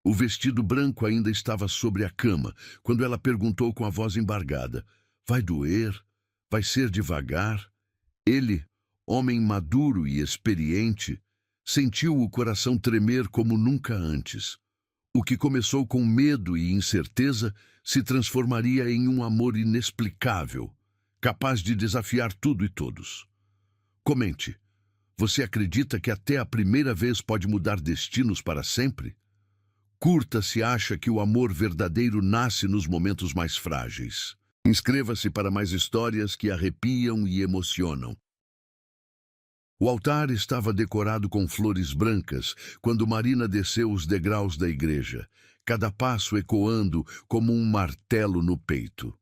O vestido branco ainda estava sobre a cama, quando ela perguntou com a voz embargada: Vai doer? Vai ser devagar? Ele, homem maduro e experiente, sentiu o coração tremer como nunca antes. O que começou com medo e incerteza se transformaria em um amor inexplicável, capaz de desafiar tudo e todos. Comente, você acredita que até a primeira vez pode mudar destinos para sempre? Curta se acha que o amor verdadeiro nasce nos momentos mais frágeis. Inscreva-se para mais histórias que arrepiam e emocionam. O altar estava decorado com flores brancas quando Marina desceu os degraus da igreja, cada passo ecoando como um martelo no peito.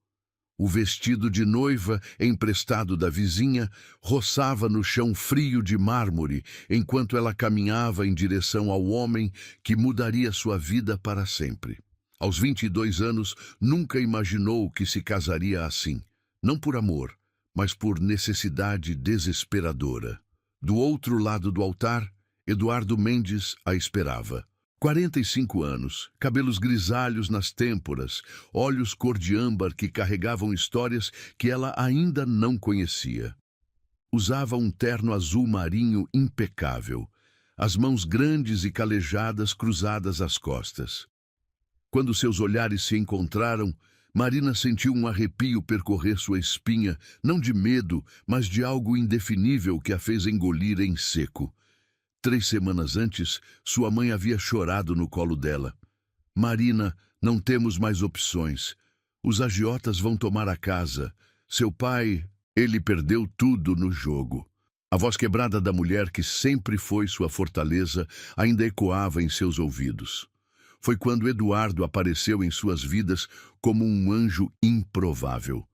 O vestido de noiva, emprestado da vizinha, roçava no chão frio de mármore enquanto ela caminhava em direção ao homem que mudaria sua vida para sempre. Aos 22 anos, nunca imaginou que se casaria assim, não por amor, mas por necessidade desesperadora. Do outro lado do altar, Eduardo Mendes a esperava. 45 anos, cabelos grisalhos nas têmporas, olhos cor de âmbar que carregavam histórias que ela ainda não conhecia. Usava um terno azul marinho impecável, as mãos grandes e calejadas cruzadas às costas. Quando seus olhares se encontraram, Marina sentiu um arrepio percorrer sua espinha, não de medo, mas de algo indefinível que a fez engolir em seco. 3 semanas antes, sua mãe havia chorado no colo dela. Marina, não temos mais opções. Os agiotas vão tomar a casa. Seu pai, ele perdeu tudo no jogo. A voz quebrada da mulher que sempre foi sua fortaleza ainda ecoava em seus ouvidos. Foi quando Eduardo apareceu em suas vidas como um anjo improvável.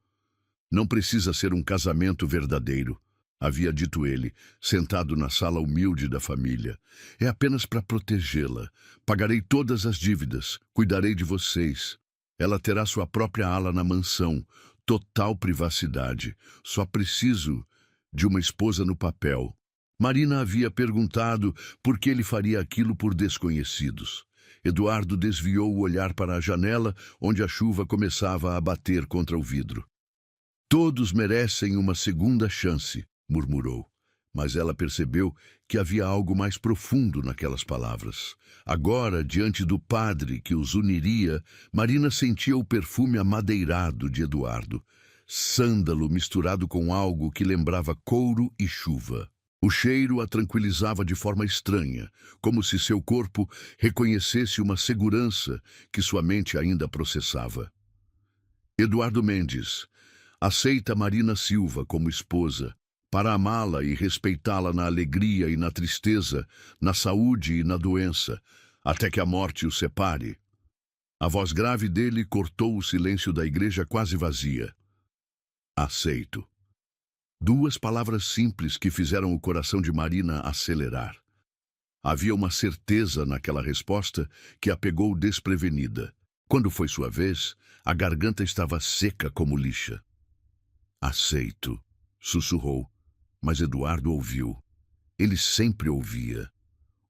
Não precisa ser um casamento verdadeiro, havia dito ele, sentado na sala humilde da família. É apenas para protegê-la. Pagarei todas as dívidas, cuidarei de vocês. Ela terá sua própria ala na mansão, total privacidade. Só preciso de uma esposa no papel. Marina havia perguntado por que ele faria aquilo por desconhecidos. Eduardo desviou o olhar para a janela, onde a chuva começava a bater contra o vidro. Todos merecem uma segunda chance, murmurou. Mas ela percebeu que havia algo mais profundo naquelas palavras. Agora, diante do padre que os uniria, Marina sentia o perfume amadeirado de Eduardo, sândalo misturado com algo que lembrava couro e chuva. O cheiro a tranquilizava de forma estranha, como se seu corpo reconhecesse uma segurança que sua mente ainda processava. Eduardo Mendes aceita Marina Silva como esposa, para amá-la e respeitá-la na alegria e na tristeza, na saúde e na doença, até que a morte os separe. A voz grave dele cortou o silêncio da igreja quase vazia. Aceito. 2 palavras simples que fizeram o coração de Marina acelerar. Havia uma certeza naquela resposta que a pegou desprevenida. Quando foi sua vez, a garganta estava seca como lixa. Aceito, sussurrou, mas Eduardo ouviu. Ele sempre ouvia.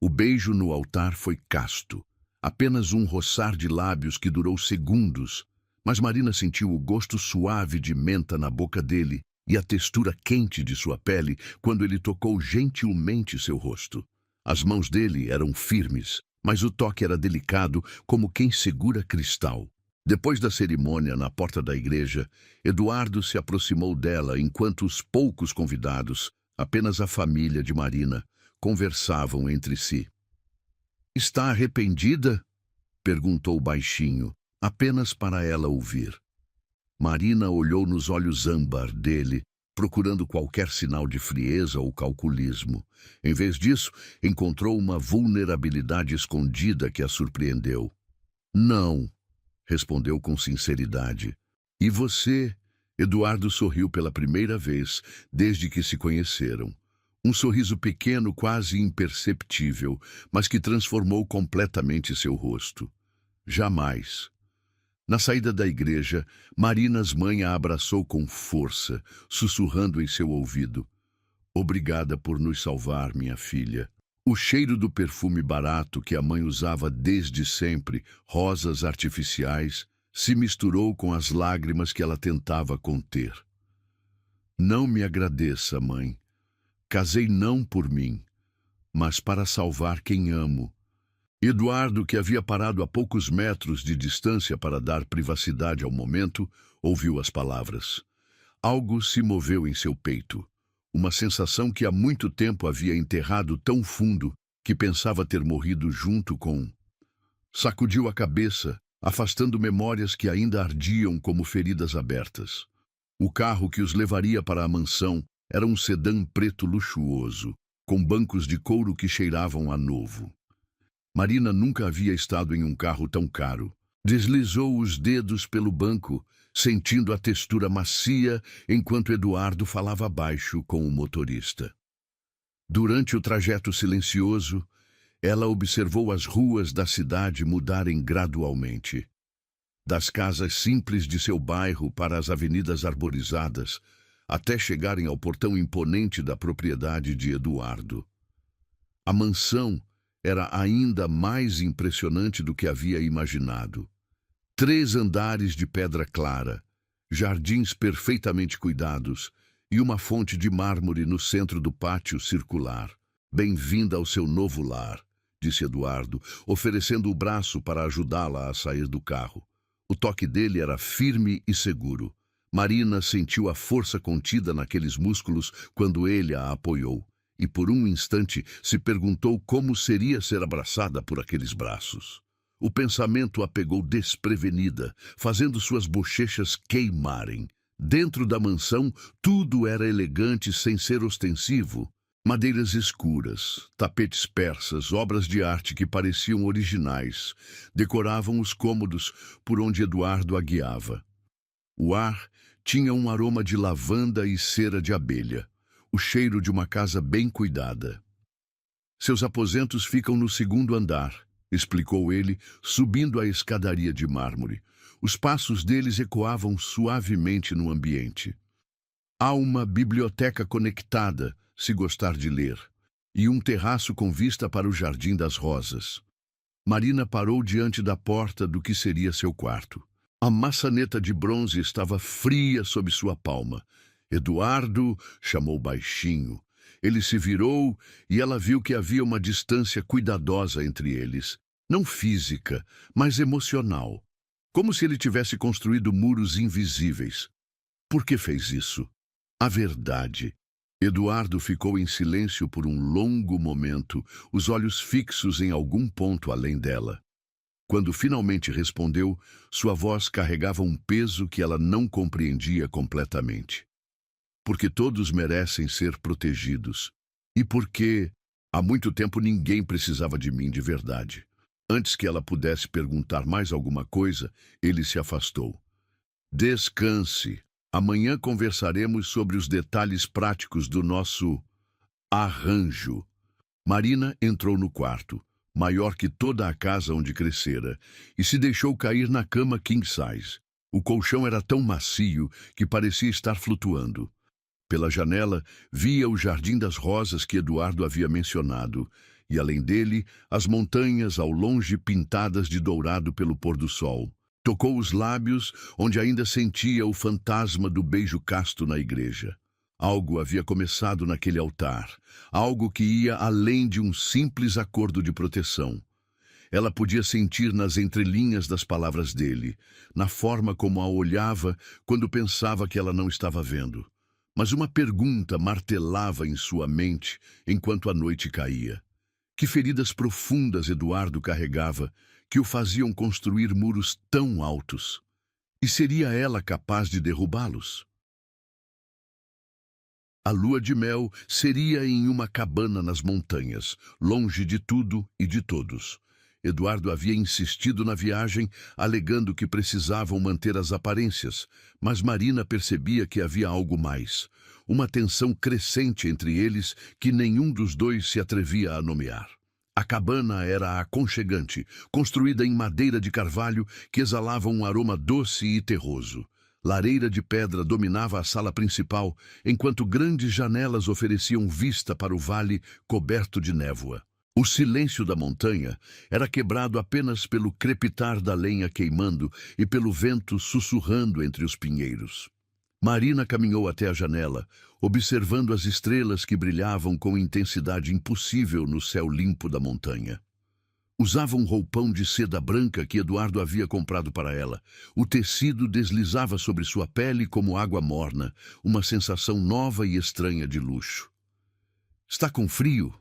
O beijo no altar foi casto, apenas um roçar de lábios que durou segundos, mas Marina sentiu o gosto suave de menta na boca dele e a textura quente de sua pele quando ele tocou gentilmente seu rosto. As mãos dele eram firmes, mas o toque era delicado como quem segura cristal. Depois da cerimônia na porta da igreja, Eduardo se aproximou dela enquanto os poucos convidados, apenas a família de Marina, conversavam entre si. Está arrependida? Perguntou baixinho, apenas para ela ouvir. Marina olhou nos olhos âmbar dele, procurando qualquer sinal de frieza ou calculismo. Em vez disso, encontrou uma vulnerabilidade escondida que a surpreendeu. Não, respondeu com sinceridade. E você? Eduardo sorriu pela primeira vez desde que se conheceram. Um sorriso pequeno, quase imperceptível, mas que transformou completamente seu rosto. Jamais. Na saída da igreja, Marinas mãe a abraçou com força, sussurrando em seu ouvido. Obrigada por nos salvar, minha filha. O cheiro do perfume barato que a mãe usava desde sempre, rosas artificiais, se misturou com as lágrimas que ela tentava conter. Não me agradeça, mãe. Casei não por mim, mas para salvar quem amo. Eduardo, que havia parado a poucos metros de distância para dar privacidade ao momento, ouviu as palavras. Algo se moveu em seu peito. Uma sensação que há muito tempo havia enterrado tão fundo que pensava ter morrido junto com... Sacudiu a cabeça, afastando memórias que ainda ardiam como feridas abertas. O carro que os levaria para a mansão era um sedã preto luxuoso, com bancos de couro que cheiravam a novo. Marina nunca havia estado em um carro tão caro. Deslizou os dedos pelo banco, sentindo a textura macia, enquanto Eduardo falava baixo com o motorista. Durante o trajeto silencioso, ela observou as ruas da cidade mudarem gradualmente. Das casas simples de seu bairro para as avenidas arborizadas, até chegarem ao portão imponente da propriedade de Eduardo. A mansão era ainda mais impressionante do que havia imaginado. 3 andares de pedra clara, jardins perfeitamente cuidados e uma fonte de mármore no centro do pátio circular. Bem-vinda ao seu novo lar, disse Eduardo, oferecendo o braço para ajudá-la a sair do carro. O toque dele era firme e seguro. Marina sentiu a força contida naqueles músculos quando ele a apoiou, e por um instante se perguntou como seria ser abraçada por aqueles braços. O pensamento a pegou desprevenida, fazendo suas bochechas queimarem. Dentro da mansão, tudo era elegante sem ser ostensivo. Madeiras escuras, tapetes persas, obras de arte que pareciam originais, decoravam os cômodos por onde Eduardo a guiava. O ar tinha um aroma de lavanda e cera de abelha, o cheiro de uma casa bem cuidada. Seus aposentos ficam no 2º andar, explicou ele, subindo a escadaria de mármore. Os passos deles ecoavam suavemente no ambiente. Há uma biblioteca conectada, se gostar de ler, e um terraço com vista para o Jardim das Rosas. Marina parou diante da porta do que seria seu quarto. A maçaneta de bronze estava fria sob sua palma. Eduardo chamou baixinho. Ele se virou e ela viu que havia uma distância cuidadosa entre eles. Não física, mas emocional. Como se ele tivesse construído muros invisíveis. Por que fez isso? A verdade. Eduardo ficou em silêncio por um longo momento, os olhos fixos em algum ponto além dela. Quando finalmente respondeu, sua voz carregava um peso que ela não compreendia completamente. Porque todos merecem ser protegidos. E porque há muito tempo ninguém precisava de mim de verdade. Antes que ela pudesse perguntar mais alguma coisa, ele se afastou. Descanse. Amanhã conversaremos sobre os detalhes práticos do nosso arranjo. Marina entrou no quarto, maior que toda a casa onde crescera, e se deixou cair na cama king size. O colchão era tão macio que parecia estar flutuando. Pela janela, via o Jardim das Rosas que Eduardo havia mencionado, e além dele, as montanhas ao longe pintadas de dourado pelo pôr do sol. Tocou os lábios, onde ainda sentia o fantasma do beijo casto na igreja. Algo havia começado naquele altar, algo que ia além de um simples acordo de proteção. Ela podia sentir nas entrelinhas das palavras dele, na forma como a olhava quando pensava que ela não estava vendo. Mas uma pergunta martelava em sua mente enquanto a noite caía. Que feridas profundas Eduardo carregava, que o faziam construir muros tão altos? E seria ela capaz de derrubá-los? A lua de mel seria em uma cabana nas montanhas, longe de tudo e de todos. Eduardo havia insistido na viagem, alegando que precisavam manter as aparências, mas Marina percebia que havia algo mais, uma tensão crescente entre eles que nenhum dos dois se atrevia a nomear. A cabana era aconchegante, construída em madeira de carvalho que exalava um aroma doce e terroso. Lareira de pedra dominava a sala principal, enquanto grandes janelas ofereciam vista para o vale coberto de névoa. O silêncio da montanha era quebrado apenas pelo crepitar da lenha queimando e pelo vento sussurrando entre os pinheiros. Marina caminhou até a janela, observando as estrelas que brilhavam com intensidade impossível no céu limpo da montanha. Usava um roupão de seda branca que Eduardo havia comprado para ela. O tecido deslizava sobre sua pele como água morna, uma sensação nova e estranha de luxo. "Está com frio?"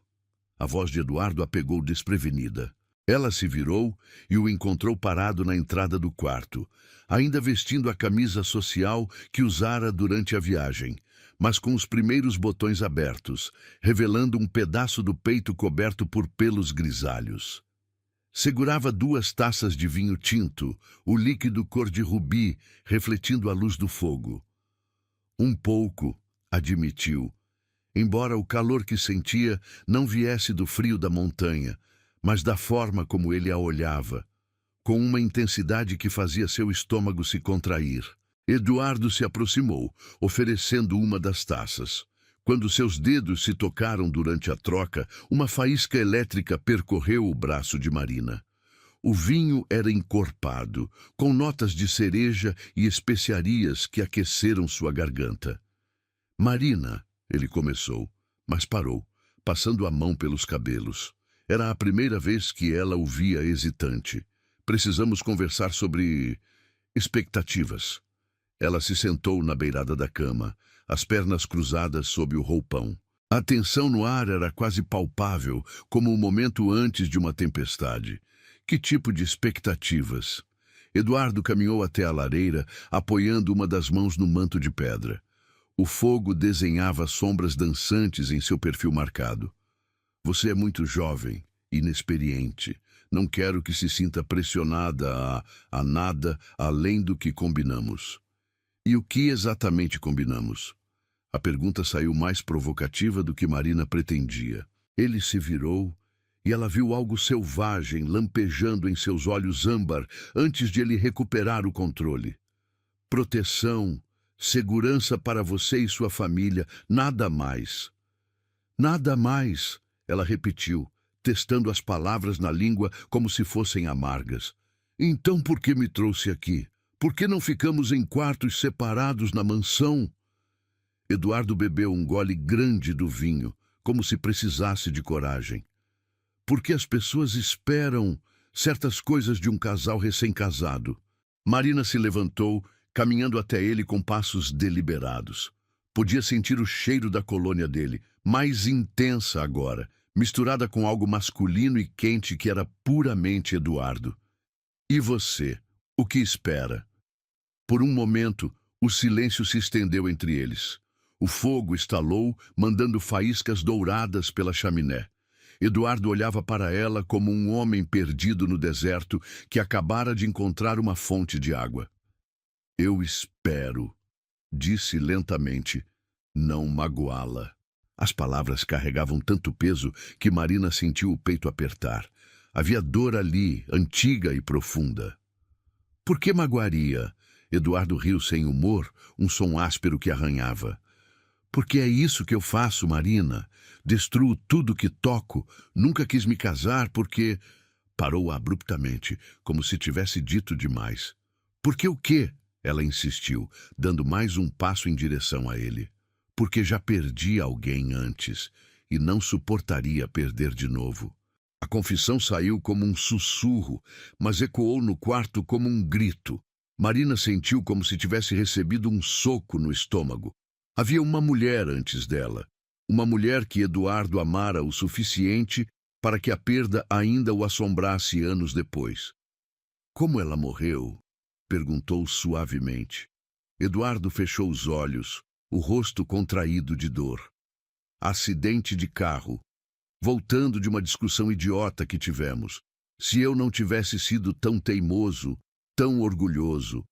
A voz de Eduardo a pegou desprevenida. Ela se virou e o encontrou parado na entrada do quarto, ainda vestindo a camisa social que usara durante a viagem, mas com os primeiros botões abertos, revelando um pedaço do peito coberto por pelos grisalhos. Segurava 2 taças de vinho tinto, o líquido cor de rubi, refletindo a luz do fogo. "Um pouco", admitiu, embora o calor que sentia não viesse do frio da montanha, mas da forma como ele a olhava, com uma intensidade que fazia seu estômago se contrair. Eduardo se aproximou, oferecendo uma das taças. Quando seus dedos se tocaram durante a troca, uma faísca elétrica percorreu o braço de Marina. O vinho era encorpado, com notas de cereja e especiarias que aqueceram sua garganta. "Marina", ele começou, mas parou, passando a mão pelos cabelos. Era a primeira vez que ela o via hesitante. "Precisamos conversar sobre expectativas." Ela se sentou na beirada da cama, as pernas cruzadas sob o roupão. A tensão no ar era quase palpável, como o momento antes de uma tempestade. Que tipo de expectativas? Eduardo caminhou até a lareira, apoiando uma das mãos no manto de pedra. O fogo desenhava sombras dançantes em seu perfil marcado. "Você é muito jovem, inexperiente. Não quero que se sinta pressionada a nada além do que combinamos." "E o que exatamente combinamos?" A pergunta saiu mais provocativa do que Marina pretendia. Ele se virou e ela viu algo selvagem lampejando em seus olhos âmbar antes de ele recuperar o controle. "Proteção, segurança para você e sua família, nada mais." "Nada mais", ela repetiu, testando as palavras na língua como se fossem amargas. "Então por que me trouxe aqui? Por que não ficamos em quartos separados na mansão?" Eduardo bebeu um gole grande do vinho, como se precisasse de coragem. "Porque as pessoas esperam certas coisas de um casal recém-casado." Marina se levantou, caminhando até ele com passos deliberados. Podia sentir o cheiro da colônia dele, mais intensa agora, misturada com algo masculino e quente que era puramente Eduardo. "E você? O que espera?" Por um momento, o silêncio se estendeu entre eles. O fogo estalou, mandando faíscas douradas pela chaminé. Eduardo olhava para ela como um homem perdido no deserto que acabara de encontrar uma fonte de água. "Eu espero", disse lentamente, "não magoá-la." As palavras carregavam tanto peso que Marina sentiu o peito apertar. Havia dor ali, antiga e profunda. "Por que magoaria?" Eduardo riu sem humor, um som áspero que arranhava. "Porque é isso que eu faço, Marina. Destruo tudo que toco. Nunca quis me casar porque..." Parou abruptamente, como se tivesse dito demais. "Por que o quê?" Ela insistiu, dando mais um passo em direção a ele. "Porque já perdi alguém antes e não suportaria perder de novo." A confissão saiu como um sussurro, mas ecoou no quarto como um grito. Marina sentiu como se tivesse recebido um soco no estômago. Havia uma mulher antes dela. Uma mulher que Eduardo amara o suficiente para que a perda ainda o assombrasse anos depois. "Como ela morreu?" perguntou suavemente. Eduardo fechou os olhos, o rosto contraído de dor. "Acidente de carro. Voltando de uma discussão idiota que tivemos. Se eu não tivesse sido tão teimoso, tão orgulhoso,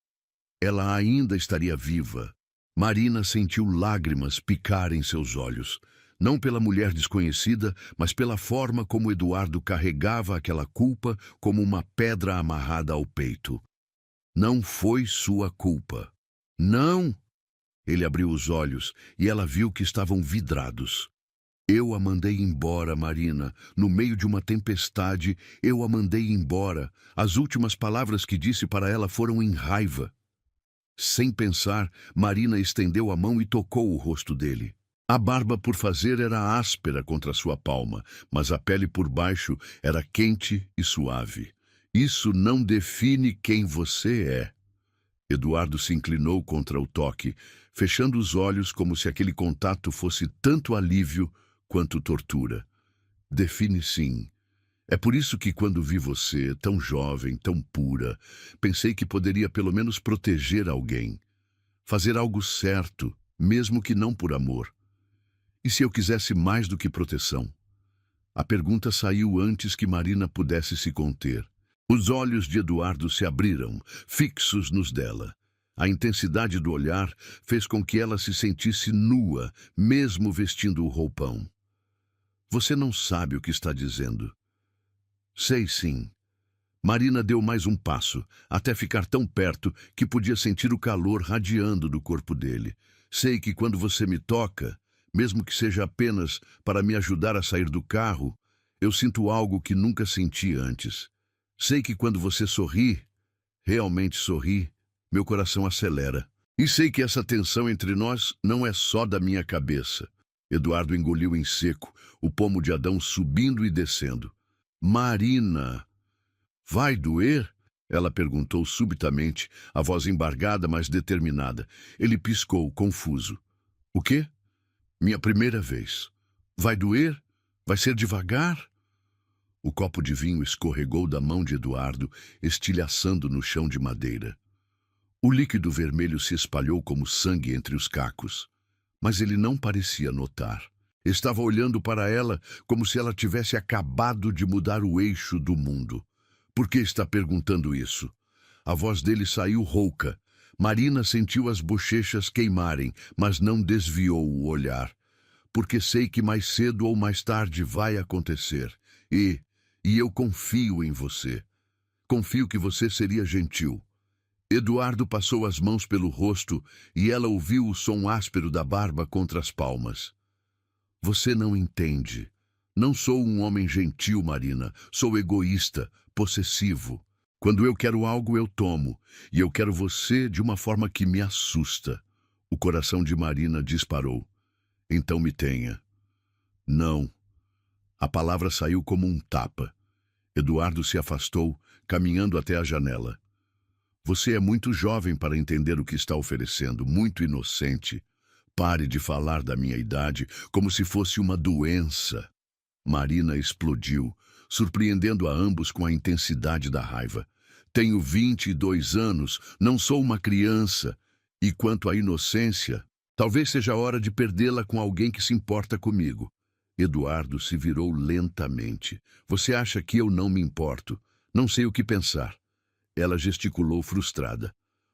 ela ainda estaria viva." Marina sentiu lágrimas picar em seus olhos, não pela mulher desconhecida, mas pela forma como Eduardo carregava aquela culpa como uma pedra amarrada ao peito. Não foi sua culpa. "Não!" Ele abriu os olhos e ela viu que estavam vidrados. Eu a mandei embora, Marina. No meio de uma tempestade, eu a mandei embora. As últimas palavras que disse para ela foram em raiva. Sem pensar, Marina estendeu a mão e tocou o rosto dele. A barba por fazer era áspera contra sua palma, mas a pele por baixo era quente e suave. Isso não define quem você é. Eduardo se inclinou contra o toque, fechando os olhos como se aquele contato fosse tanto alívio quanto tortura. Define sim. É por isso que quando vi você, tão jovem, tão pura, pensei que poderia pelo menos proteger alguém. Fazer algo certo, mesmo que não por amor. E se eu quisesse mais do que proteção? A pergunta saiu antes que Marina pudesse se conter. Os olhos de Eduardo se abriram, fixos nos dela. A intensidade do olhar fez com que ela se sentisse nua, mesmo vestindo o roupão. Você não sabe o que está dizendo. Sei sim. Marina deu mais um passo, até ficar tão perto que podia sentir o calor radiando do corpo dele. Sei que quando você me toca, mesmo que seja apenas para me ajudar a sair do carro, eu sinto algo que nunca senti antes. Sei que quando você sorri, realmente sorri, meu coração acelera. E sei que essa tensão entre nós não é só da minha cabeça. Eduardo engoliu em seco, o pomo de Adão subindo e descendo. Marina, vai doer? Ela perguntou subitamente, a voz embargada, mas determinada. Ele piscou, confuso. O quê? Minha primeira vez. Vai doer? Vai ser devagar? O copo de vinho escorregou da mão de Eduardo, estilhaçando no chão de madeira. O líquido vermelho se espalhou como sangue entre os cacos, mas ele não parecia notar. Estava olhando para ela como se ela tivesse acabado de mudar o eixo do mundo. Por que está perguntando isso? A voz dele saiu rouca. Marina sentiu as bochechas queimarem, mas não desviou o olhar. Porque sei que mais cedo ou mais tarde vai acontecer. E eu confio em você. Confio que você seria gentil. Eduardo passou as mãos pelo rosto e ela ouviu o som áspero da barba contra as palmas. Você não entende. Não sou um homem gentil, Marina. Sou egoísta, possessivo. Quando eu quero algo, eu tomo. E eu quero você de uma forma que me assusta. O coração de Marina disparou. Então me tenha. Não. A palavra saiu como um tapa. Eduardo se afastou, caminhando até a janela. Você é muito jovem para entender o que está oferecendo, muito inocente. Pare de falar da minha idade como se fosse uma doença. Marina explodiu, surpreendendo a ambos com a intensidade da raiva. Tenho 22 anos, não sou uma criança. E quanto à inocência, talvez seja a hora de perdê-la com alguém que se importa comigo. Eduardo se virou lentamente. Você acha que eu não me importo? Não sei o que pensar. Ela gesticulou frustrada.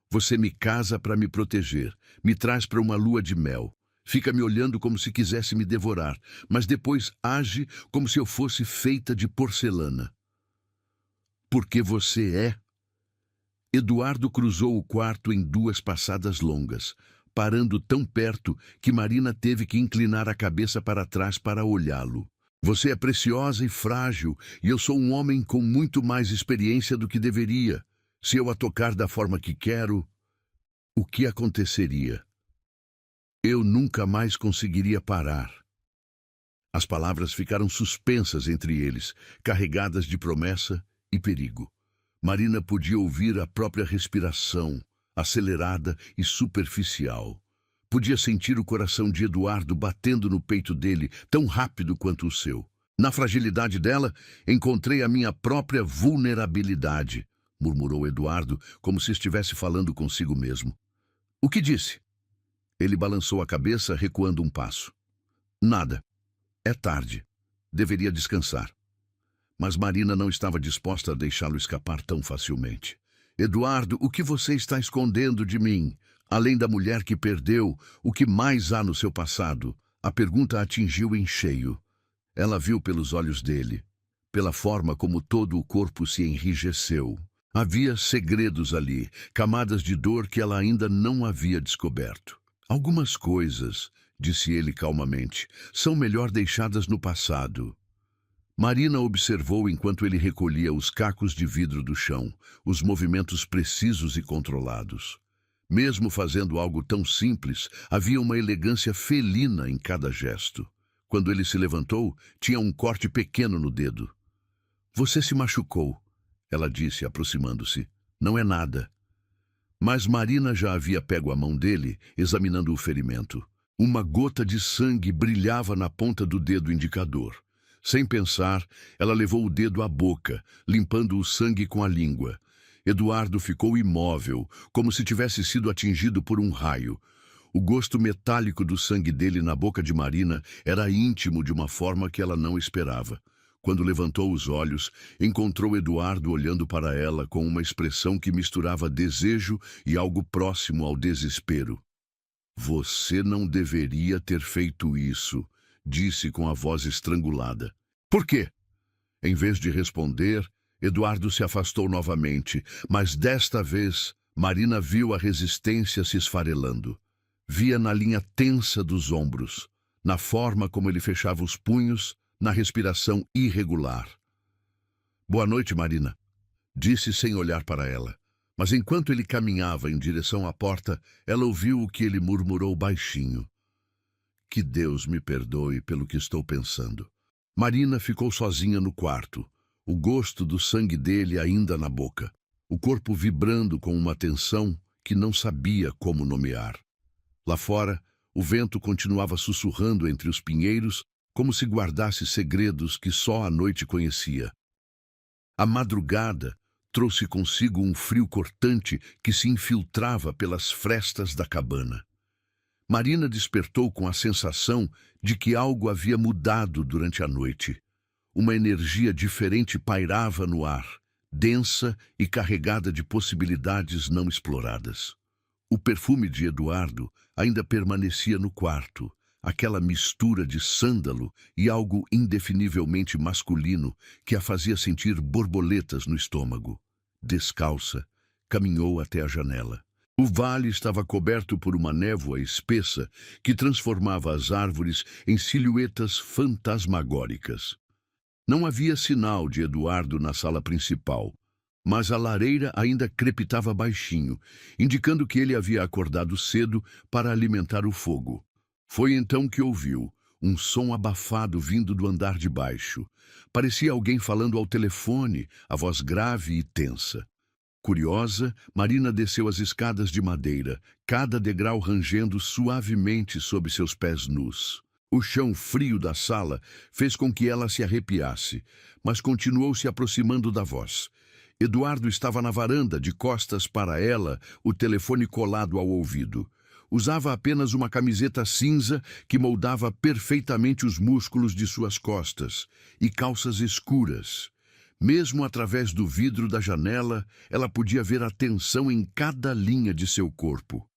Você me casa para me proteger, me traz para uma lua de mel. Fica me olhando como se quisesse me devorar, mas depois age como se eu fosse feita de porcelana. Porque você é. Eduardo cruzou o quarto em 2 passadas longas, parando tão perto que Marina teve que inclinar a cabeça para trás para olhá-lo. Você é preciosa e frágil, e eu sou um homem com muito mais experiência do que deveria. Se eu a tocar da forma que quero, o que aconteceria? Eu nunca mais conseguiria parar. As palavras ficaram suspensas entre eles, carregadas de promessa e perigo. Marina podia ouvir a própria respiração, acelerada e superficial. Podia sentir o coração de Eduardo batendo no peito dele, tão rápido quanto o seu. Na fragilidade dela, encontrei a minha própria vulnerabilidade, murmurou Eduardo, como se estivesse falando consigo mesmo. O que disse? Ele balançou a cabeça, recuando um passo. Nada. É tarde. Deveria descansar. Mas Marina não estava disposta a deixá-lo escapar tão facilmente. Eduardo, o que você está escondendo de mim? Além da mulher que perdeu, o que mais há no seu passado? A pergunta a atingiu em cheio. Ela viu pelos olhos dele, pela forma como todo o corpo se enrijeceu. Havia segredos ali, camadas de dor que ela ainda não havia descoberto. Algumas coisas, disse ele calmamente. São melhor deixadas no passado. Marina observou enquanto ele recolhia os cacos de vidro do chão, os movimentos precisos e controlados. Mesmo fazendo algo tão simples, havia uma elegância felina em cada gesto. Quando ele se levantou, tinha um corte pequeno no dedo. Você se machucou, ela disse, aproximando-se. Não é nada. Mas Marina já havia pego a mão dele, examinando o ferimento. Uma gota de sangue brilhava na ponta do dedo indicador. Sem pensar, ela levou o dedo à boca, limpando o sangue com a língua. Eduardo ficou imóvel, como se tivesse sido atingido por um raio. O gosto metálico do sangue dele na boca de Marina era íntimo de uma forma que ela não esperava. Quando levantou os olhos, encontrou Eduardo olhando para ela com uma expressão que misturava desejo e algo próximo ao desespero. Você não deveria ter feito isso, disse com a voz estrangulada. Por quê? Em vez de responder, Eduardo se afastou novamente, mas desta vez Marina viu a resistência se esfarelando. Via na linha tensa dos ombros, na forma como ele fechava os punhos, na respiração irregular. Boa noite, Marina, disse sem olhar para ela. Mas enquanto ele caminhava em direção à porta, ela ouviu o que ele murmurou baixinho. Que Deus me perdoe pelo que estou pensando. Marina ficou sozinha no quarto, o gosto do sangue dele ainda na boca, o corpo vibrando com uma tensão que não sabia como nomear. Lá fora, o vento continuava sussurrando entre os pinheiros, como se guardasse segredos que só a noite conhecia. A madrugada trouxe consigo um frio cortante que se infiltrava pelas frestas da cabana. Marina despertou com a sensação de que algo havia mudado durante a noite. Uma energia diferente pairava no ar, densa e carregada de possibilidades não exploradas. O perfume de Eduardo ainda permanecia no quarto, aquela mistura de sândalo e algo indefinivelmente masculino que a fazia sentir borboletas no estômago. Descalça, caminhou até a janela. O vale estava coberto por uma névoa espessa que transformava as árvores em silhuetas fantasmagóricas. Não havia sinal de Eduardo na sala principal, mas a lareira ainda crepitava baixinho, indicando que ele havia acordado cedo para alimentar o fogo. Foi então que ouviu um som abafado vindo do andar de baixo. Parecia alguém falando ao telefone, a voz grave e tensa. Curiosa, Marina desceu as escadas de madeira, cada degrau rangendo suavemente sob seus pés nus. O chão frio da sala fez com que ela se arrepiasse, mas continuou se aproximando da voz. Eduardo estava na varanda, de costas para ela, o telefone colado ao ouvido. Usava apenas uma camiseta cinza que moldava perfeitamente os músculos de suas costas e calças escuras. Mesmo através do vidro da janela, ela podia ver a tensão em cada linha de seu corpo.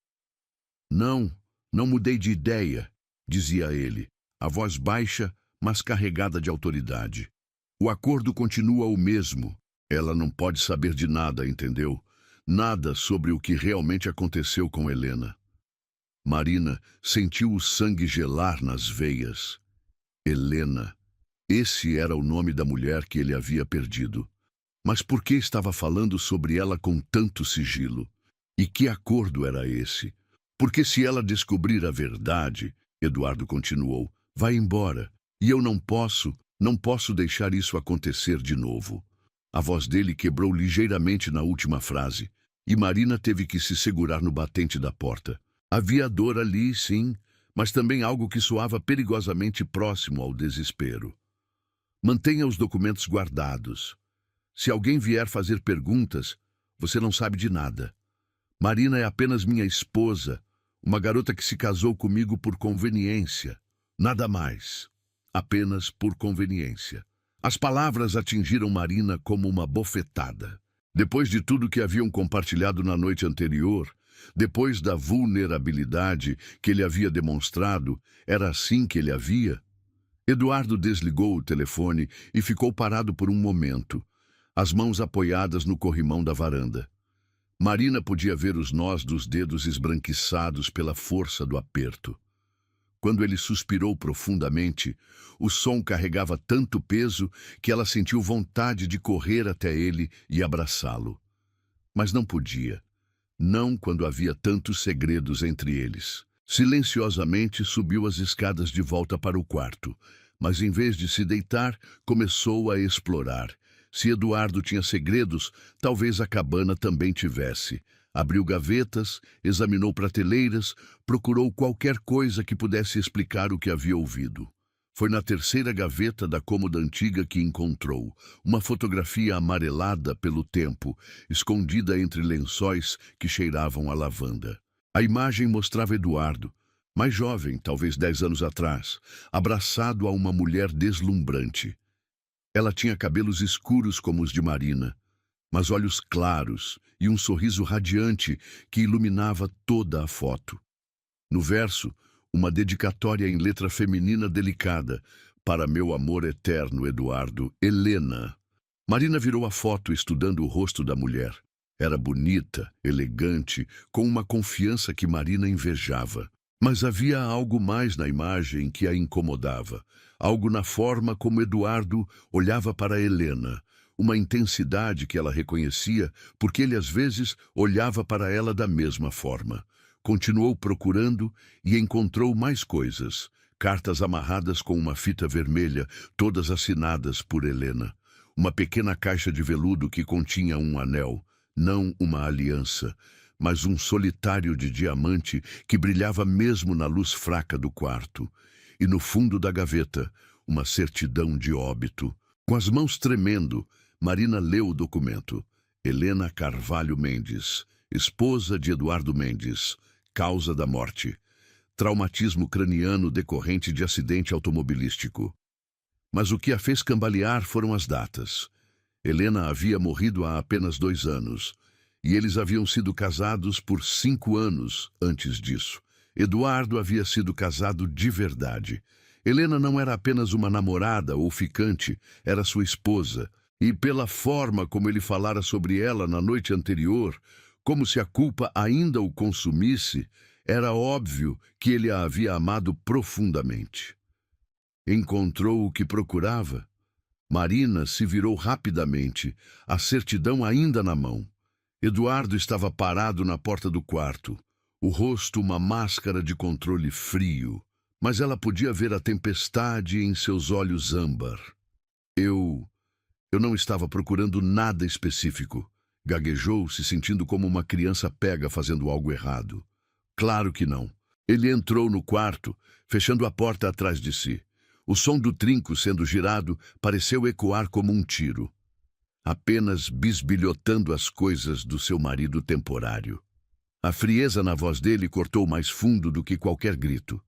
Não mudei de ideia, dizia ele, a voz baixa, mas carregada de autoridade. O acordo continua o mesmo. Ela não pode saber de nada, entendeu? Nada sobre o que realmente aconteceu com Helena. Marina sentiu o sangue gelar nas veias. Helena. Esse era o nome da mulher que ele havia perdido. Mas por que estava falando sobre ela com tanto sigilo? E que acordo era esse? Porque se ela descobrir a verdade, Eduardo continuou, vai embora. E eu não posso deixar isso acontecer de novo. A voz dele quebrou ligeiramente na última frase, e Marina teve que se segurar no batente da porta. Havia dor ali, sim, mas também algo que soava perigosamente próximo ao desespero. Mantenha os documentos guardados. Se alguém vier fazer perguntas, você não sabe de nada. Marina é apenas minha esposa, uma garota que se casou comigo por conveniência. Nada mais. Apenas por conveniência. As palavras atingiram Marina como uma bofetada. Depois de tudo que haviam compartilhado na noite anterior, depois da vulnerabilidade que ele havia demonstrado, era assim que ele a via? Eduardo desligou o telefone e ficou parado por um momento, as mãos apoiadas no corrimão da varanda. Marina podia ver os nós dos dedos esbranquiçados pela força do aperto. Quando ele suspirou profundamente, o som carregava tanto peso que ela sentiu vontade de correr até ele e abraçá-lo. Mas não podia. Não quando havia tantos segredos entre eles. Silenciosamente subiu as escadas de volta para o quarto, mas em vez de se deitar, começou a explorar. Se Eduardo tinha segredos, talvez a cabana também tivesse. Abriu gavetas, examinou prateleiras, procurou qualquer coisa que pudesse explicar o que havia ouvido. Foi na terceira gaveta da cômoda antiga que encontrou uma fotografia amarelada pelo tempo, escondida entre lençóis que cheiravam a lavanda. A imagem mostrava Eduardo, mais jovem, talvez 10 anos atrás, abraçado a uma mulher deslumbrante. Ela tinha cabelos escuros como os de Marina, mas olhos claros e um sorriso radiante que iluminava toda a foto. No verso, uma dedicatória em letra feminina delicada: "Para meu amor eterno, Eduardo, Helena." Marina virou a foto estudando o rosto da mulher. Era bonita, elegante, com uma confiança que Marina invejava. Mas havia algo mais na imagem que a incomodava. Algo na forma como Eduardo olhava para Helena. Uma intensidade que ela reconhecia, porque ele às vezes olhava para ela da mesma forma. Continuou procurando e encontrou mais coisas. Cartas amarradas com uma fita vermelha, todas assinadas por Helena. Uma pequena caixa de veludo que continha um anel, não uma aliança, mas um solitário de diamante que brilhava mesmo na luz fraca do quarto. E no fundo da gaveta, uma certidão de óbito. Com as mãos tremendo, Marina leu o documento. Helena Carvalho Mendes, esposa de Eduardo Mendes, causa da morte: traumatismo craniano decorrente de acidente automobilístico. Mas o que a fez cambalear foram as datas. Helena havia morrido há apenas 2 anos, e eles haviam sido casados por 5 anos antes disso. Eduardo havia sido casado de verdade. Helena não era apenas uma namorada ou ficante, era sua esposa. E pela forma como ele falara sobre ela na noite anterior, como se a culpa ainda o consumisse, era óbvio que ele a havia amado profundamente. Encontrou o que procurava? Marina se virou rapidamente, a certidão ainda na mão. Eduardo estava parado na porta do quarto, o rosto uma máscara de controle frio, mas ela podia ver a tempestade em seus olhos âmbar. Eu não estava procurando nada específico, gaguejou, se sentindo como uma criança pega fazendo algo errado. Claro que não. Ele entrou no quarto, fechando a porta atrás de si. O som do trinco sendo girado pareceu ecoar como um tiro, apenas bisbilhotando as coisas do seu marido temporário. A frieza na voz dele cortou mais fundo do que qualquer grito.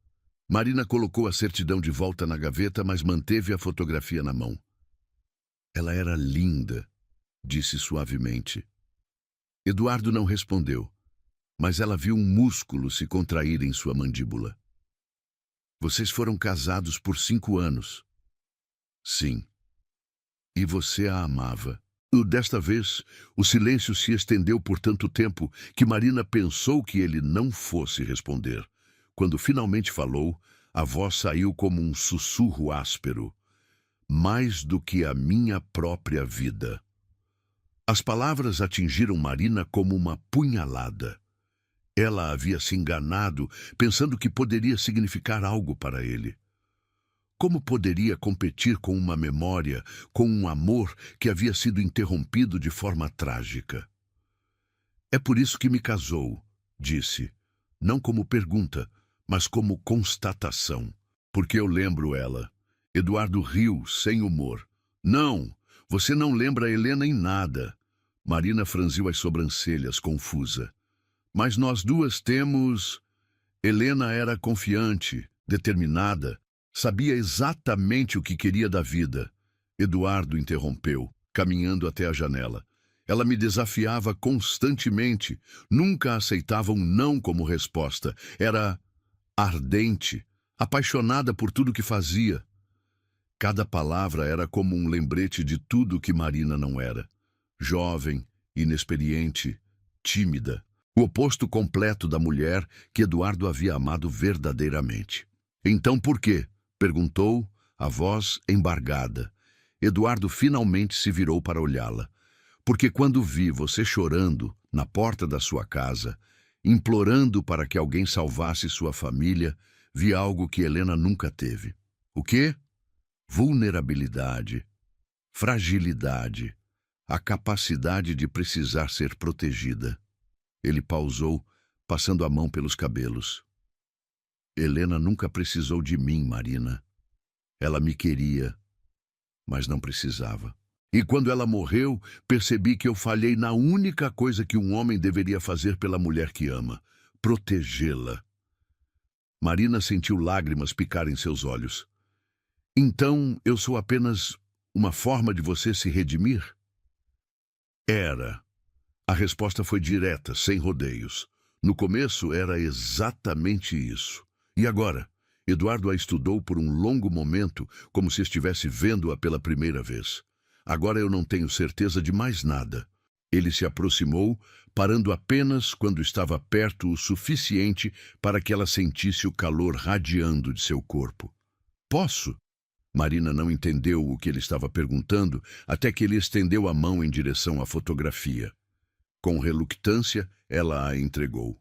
Marina colocou a certidão de volta na gaveta, mas manteve a fotografia na mão. Ela era linda, disse suavemente. Eduardo não respondeu, mas ela viu um músculo se contrair em sua mandíbula. Vocês foram casados por 5 anos. Sim. E você a amava. Desta vez, o silêncio se estendeu por tanto tempo que Marina pensou que ele não fosse responder. Quando finalmente falou, a voz saiu como um sussurro áspero. Mais do que a minha própria vida. As palavras atingiram Marina como uma punhalada. Ela havia se enganado, pensando que poderia significar algo para ele. Como poderia competir com uma memória, com um amor que havia sido interrompido de forma trágica? É por isso que me casou, disse, não como pergunta, mas como constatação, porque eu lembro ela. Eduardo riu, sem humor. Não, você não lembra Helena em nada. Marina franziu as sobrancelhas, confusa. Mas nós duas temos... Helena era confiante, determinada, sabia exatamente o que queria da vida. Eduardo interrompeu, caminhando até a janela. Ela me desafiava constantemente, nunca aceitava um não como resposta. Era ardente, apaixonada por tudo que fazia. Cada palavra era como um lembrete de tudo que Marina não era. Jovem, inexperiente, tímida. O oposto completo da mulher que Eduardo havia amado verdadeiramente. Então por quê? Perguntou, a voz embargada. Eduardo finalmente se virou para olhá-la. Porque quando vi você chorando na porta da sua casa, implorando para que alguém salvasse sua família, vi algo que Helena nunca teve. O quê? Vulnerabilidade, fragilidade, a capacidade de precisar ser protegida. Ele pausou, passando a mão pelos cabelos. Helena nunca precisou de mim, Marina. Ela me queria, mas não precisava. E quando ela morreu, percebi que eu falhei na única coisa que um homem deveria fazer pela mulher que ama: protegê-la. Marina sentiu lágrimas picar em seus olhos. Então eu sou apenas uma forma de você se redimir? Era. A resposta foi direta, sem rodeios. No começo era exatamente isso. E agora? Eduardo a estudou por um longo momento, como se estivesse vendo-a pela primeira vez. Agora eu não tenho certeza de mais nada. Ele se aproximou, parando apenas quando estava perto o suficiente para que ela sentisse o calor radiando de seu corpo. Posso? Marina não entendeu o que ele estava perguntando, até que ele estendeu a mão em direção à fotografia. Com reluctância, ela a entregou.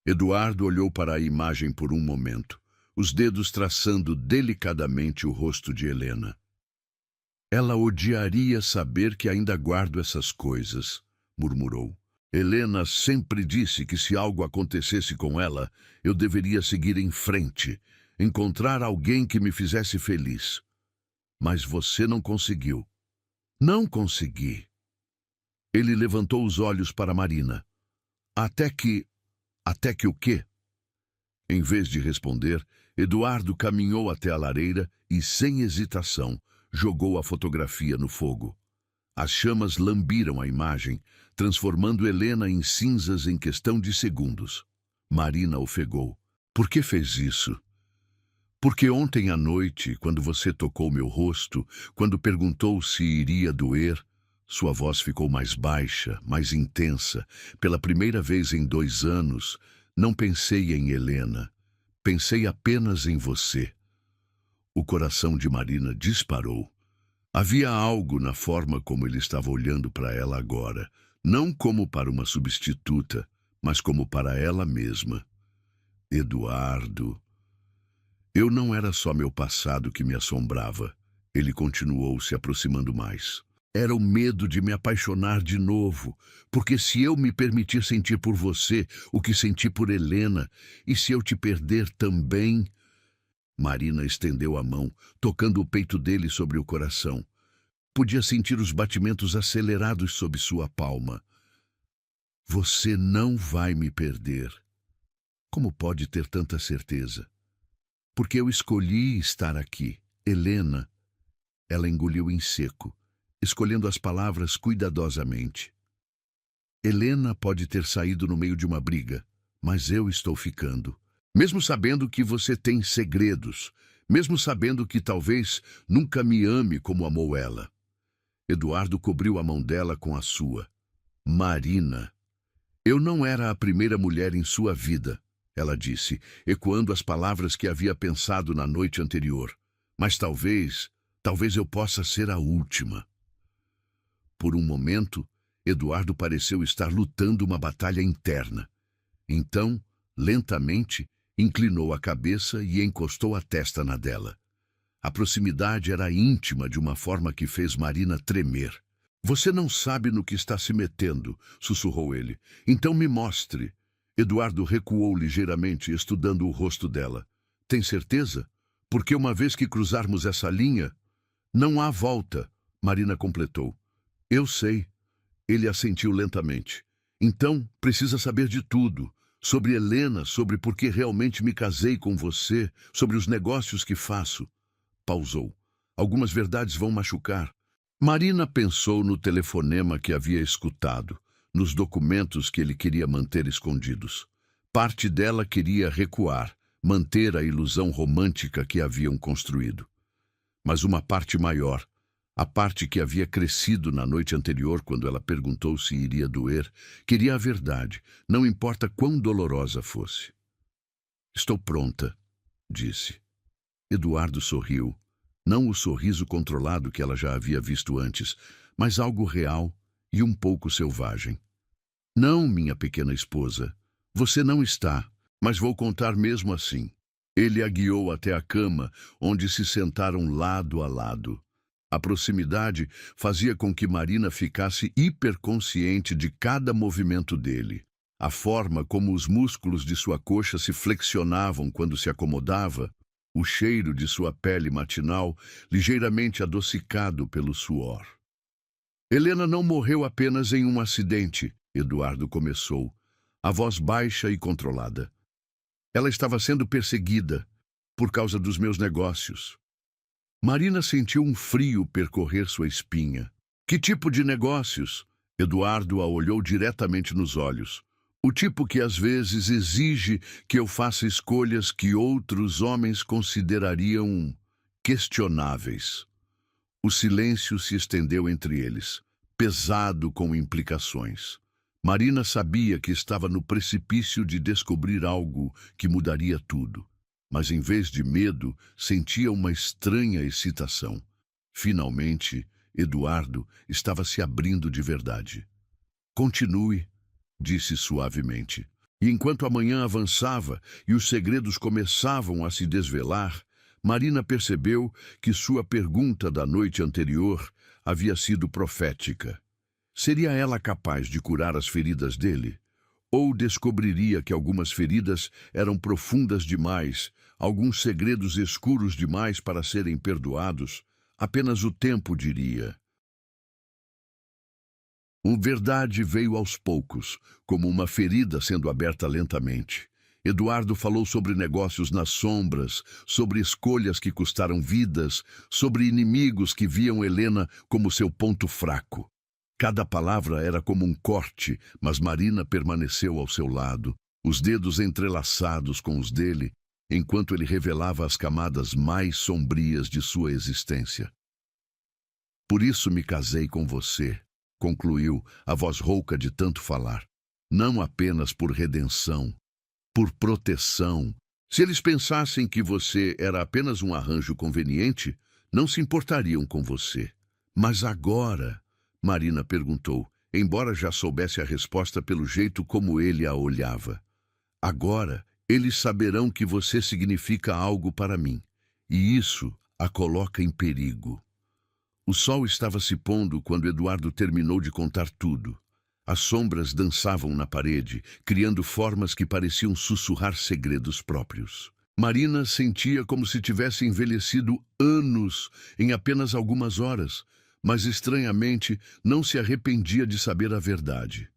Eduardo olhou para a imagem por um momento, os dedos traçando delicadamente o rosto de Helena. Ela odiaria saber que ainda guardo essas coisas, murmurou. Helena sempre disse que se algo acontecesse com ela, eu deveria seguir em frente, encontrar alguém que me fizesse feliz. Mas você não conseguiu. Não consegui. Ele levantou os olhos para Marina. Até que o quê? Em vez de responder, Eduardo caminhou até a lareira e, sem hesitação, jogou a fotografia no fogo. As chamas lambiram a imagem, transformando Helena em cinzas em questão de segundos. Marina ofegou. Por que fez isso? Porque ontem à noite, quando você tocou meu rosto, quando perguntou se iria doer, sua voz ficou mais baixa, mais intensa. Pela primeira vez em 2 anos, não pensei em Helena. Pensei apenas em você. O coração de Marina disparou. Havia algo na forma como ele estava olhando para ela agora, não como para uma substituta, mas como para ela mesma. Eduardo. Eu não era só meu passado que me assombrava. Ele continuou se aproximando mais. Era o medo de me apaixonar de novo, porque se eu me permitir sentir por você o que senti por Helena, e se eu te perder também... Marina estendeu a mão, tocando o peito dele sobre o coração. Podia sentir os batimentos acelerados sob sua palma. Você não vai me perder. Como pode ter tanta certeza? Porque eu escolhi estar aqui. Helena. Ela engoliu em seco, escolhendo as palavras cuidadosamente. Helena pode ter saído no meio de uma briga, mas eu estou ficando. Mesmo sabendo que você tem segredos, mesmo sabendo que talvez nunca me ame como amou ela. Eduardo cobriu a mão dela com a sua. Marina. Eu não era a primeira mulher em sua vida, ela disse, ecoando as palavras que havia pensado na noite anterior. Mas talvez eu possa ser a última. Por um momento, Eduardo pareceu estar lutando uma batalha interna. Então, lentamente, inclinou a cabeça e encostou a testa na dela. A proximidade era íntima de uma forma que fez Marina tremer. Você não sabe no que está se metendo, sussurrou ele. Então me mostre. Eduardo recuou ligeiramente, estudando o rosto dela. Tem certeza? Porque uma vez que cruzarmos essa linha, não há volta, Marina completou. Eu sei. Ele assentiu lentamente. Então, precisa saber de tudo. Sobre Helena, sobre por que realmente me casei com você, sobre os negócios que faço. Pausou. Algumas verdades vão machucar. Marina pensou no telefonema que havia escutado, nos documentos que ele queria manter escondidos. Parte dela queria recuar, manter a ilusão romântica que haviam construído. Mas uma parte maior, a parte que havia crescido na noite anterior quando ela perguntou se iria doer, queria a verdade, não importa quão dolorosa fosse. Estou pronta, disse. Eduardo sorriu. Não o sorriso controlado que ela já havia visto antes, mas algo real e um pouco selvagem. Não, minha pequena esposa. Você não está, mas vou contar mesmo assim. Ele a guiou até a cama, onde se sentaram lado a lado. A proximidade fazia com que Marina ficasse hiperconsciente de cada movimento dele. A forma como os músculos de sua coxa se flexionavam quando se acomodava, o cheiro de sua pele matinal, ligeiramente adocicado pelo suor. Helena não morreu apenas em um acidente, Eduardo começou, a voz baixa e controlada. Ela estava sendo perseguida por causa dos meus negócios. Marina sentiu um frio percorrer sua espinha. Que tipo de negócios? Eduardo a olhou diretamente nos olhos. O tipo que às vezes exige que eu faça escolhas que outros homens considerariam questionáveis. O silêncio se estendeu entre eles, pesado com implicações. Marina sabia que estava no precipício de descobrir algo que mudaria tudo. Mas em vez de medo, sentia uma estranha excitação. Finalmente, Eduardo estava se abrindo de verdade. Continue, disse suavemente. E enquanto a manhã avançava e os segredos começavam a se desvelar, Marina percebeu que sua pergunta da noite anterior havia sido profética. Seria ela capaz de curar as feridas dele? Ou descobriria que algumas feridas eram profundas demais, alguns segredos escuros demais para serem perdoados? Apenas o tempo diria. A verdade veio aos poucos, como uma ferida sendo aberta lentamente. Eduardo falou sobre negócios nas sombras, sobre escolhas que custaram vidas, sobre inimigos que viam Helena como seu ponto fraco. Cada palavra era como um corte, mas Marina permaneceu ao seu lado, os dedos entrelaçados com os dele, enquanto ele revelava as camadas mais sombrias de sua existência. Por isso me casei com você, concluiu, a voz rouca de tanto falar. Não apenas por redenção, por proteção. Se eles pensassem que você era apenas um arranjo conveniente, não se importariam com você. Mas agora, Marina perguntou, embora já soubesse a resposta pelo jeito como ele a olhava. Agora, eles saberão que você significa algo para mim, e isso a coloca em perigo. O sol estava se pondo quando Eduardo terminou de contar tudo. As sombras dançavam na parede, criando formas que pareciam sussurrar segredos próprios. Marina sentia como se tivesse envelhecido anos em apenas algumas horas, mas estranhamente não se arrependia de saber a verdade.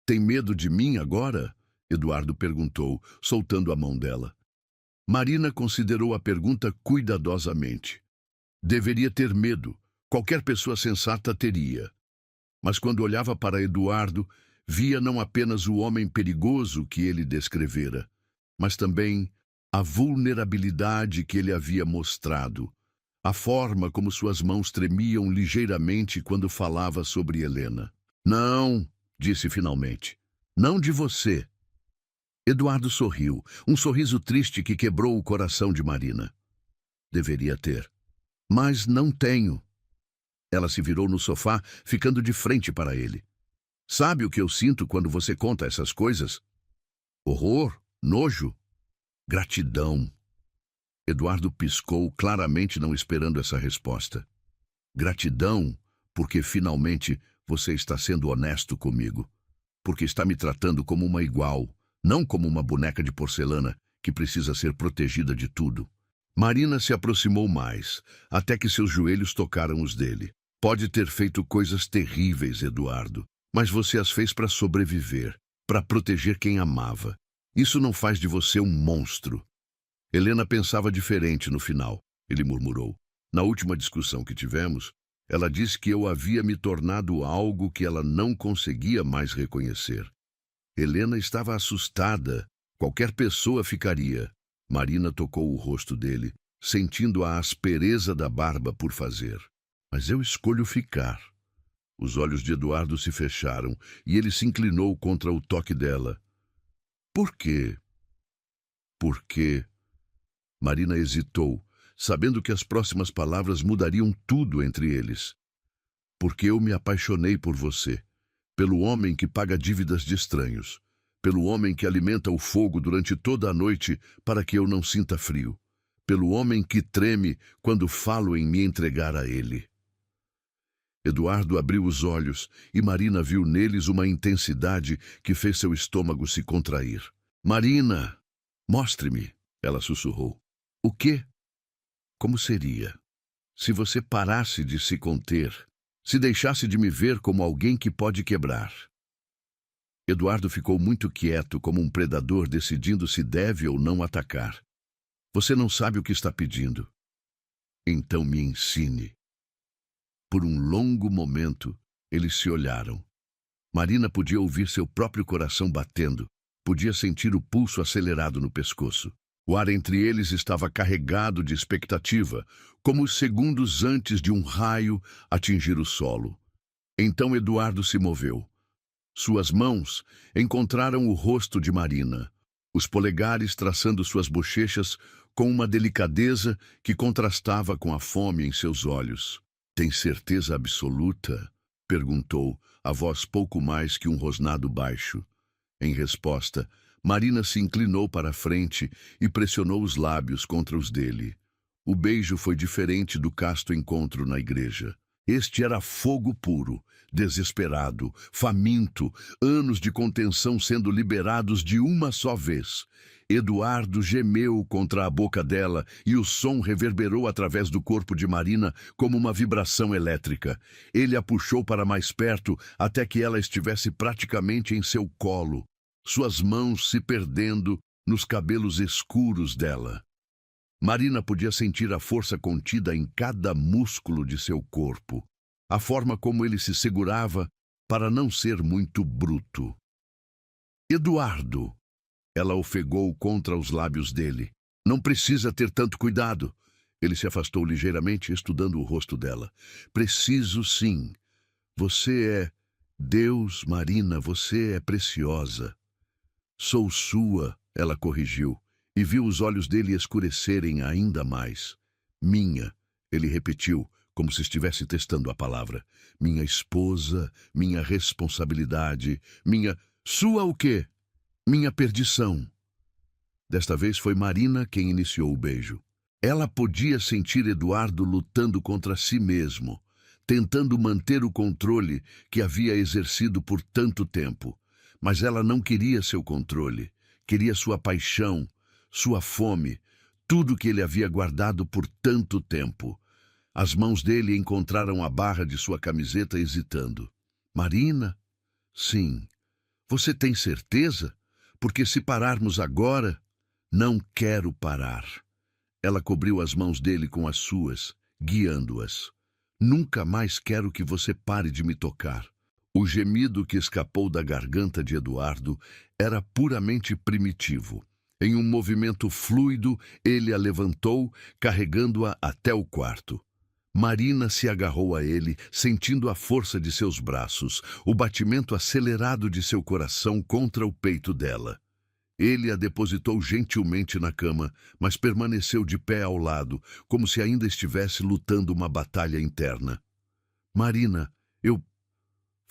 Tem medo de mim agora? Eduardo perguntou, soltando a mão dela. Marina considerou a pergunta cuidadosamente. Deveria ter medo. Qualquer pessoa sensata teria. Mas quando olhava para Eduardo, via não apenas o homem perigoso que ele descrevera, mas também a vulnerabilidade que ele havia mostrado, a forma como suas mãos tremiam ligeiramente quando falava sobre Helena. Não, disse finalmente. Não de você. Eduardo sorriu, um sorriso triste que quebrou o coração de Marina. Deveria ter. Mas não tenho. Ela se virou no sofá, ficando de frente para ele. Sabe o que eu sinto quando você conta essas coisas? Horror, nojo, gratidão. Eduardo piscou, claramente não esperando essa resposta. Gratidão, porque finalmente você está sendo honesto comigo. Porque está me tratando como uma igual, não como uma boneca de porcelana que precisa ser protegida de tudo. Marina se aproximou mais, até que seus joelhos tocaram os dele. Pode ter feito coisas terríveis, Eduardo, mas você as fez para sobreviver, para proteger quem amava. Isso não faz de você um monstro. Helena pensava diferente no final, ele murmurou. Na última discussão que tivemos, ela disse que eu havia me tornado algo que ela não conseguia mais reconhecer. Helena estava assustada. Qualquer pessoa ficaria. Marina tocou o rosto dele, sentindo a aspereza da barba por fazer. Mas eu escolho ficar. Os olhos de Eduardo se fecharam e ele se inclinou contra o toque dela. Por quê? Por quê? Marina hesitou, sabendo que as próximas palavras mudariam tudo entre eles. Porque eu me apaixonei por você, pelo homem que paga dívidas de estranhos, pelo homem que alimenta o fogo durante toda a noite para que eu não sinta frio, pelo homem que treme quando falo em me entregar a ele. Eduardo abriu os olhos e Marina viu neles uma intensidade que fez seu estômago se contrair. Marina, mostre-me, ela sussurrou. O quê? Como seria? Se você parasse de se conter, se deixasse de me ver como alguém que pode quebrar. Eduardo ficou muito quieto, como um predador decidindo se deve ou não atacar. Você não sabe o que está pedindo. Então me ensine. Por um longo momento, eles se olharam. Marina podia ouvir seu próprio coração batendo, podia sentir o pulso acelerado no pescoço. O ar entre eles estava carregado de expectativa, como os segundos antes de um raio atingir o solo. Então Eduardo se moveu. Suas mãos encontraram o rosto de Marina, os polegares traçando suas bochechas com uma delicadeza que contrastava com a fome em seus olhos. Tem certeza absoluta? Perguntou, a voz pouco mais que um rosnado baixo. Em resposta, Marina se inclinou para a frente e pressionou os lábios contra os dele. O beijo foi diferente do casto encontro na igreja. Este era fogo puro, desesperado, faminto, anos de contenção sendo liberados de uma só vez. Eduardo gemeu contra a boca dela e o som reverberou através do corpo de Marina como uma vibração elétrica. Ele a puxou para mais perto até que ela estivesse praticamente em seu colo, suas mãos se perdendo nos cabelos escuros dela. Marina podia sentir a força contida em cada músculo de seu corpo, a forma como ele se segurava para não ser muito bruto. Eduardo! Ela ofegou contra os lábios dele. Não precisa ter tanto cuidado. Ele se afastou ligeiramente, estudando o rosto dela. Preciso sim. Você é Deus, Marina, você é preciosa. Sou sua, ela corrigiu, e viu os olhos dele escurecerem ainda mais. Minha, ele repetiu, como se estivesse testando a palavra. Minha esposa, minha responsabilidade, minha... Sua o quê? Minha perdição. Desta vez foi Marina quem iniciou o beijo. Ela podia sentir Eduardo lutando contra si mesmo, tentando manter o controle que havia exercido por tanto tempo. Mas ela não queria seu controle, queria sua paixão, sua fome, tudo que ele havia guardado por tanto tempo. As mãos dele encontraram a barra de sua camiseta hesitando. Marina? Sim. Você tem certeza? Porque se pararmos agora, não quero parar. Ela cobriu as mãos dele com as suas, guiando-as. Nunca mais quero que você pare de me tocar. O gemido que escapou da garganta de Eduardo era puramente primitivo. Em um movimento fluido, ele a levantou, carregando-a até o quarto. Marina se agarrou a ele, sentindo a força de seus braços, o batimento acelerado de seu coração contra o peito dela. Ele a depositou gentilmente na cama, mas permaneceu de pé ao lado, como se ainda estivesse lutando uma batalha interna. Marina,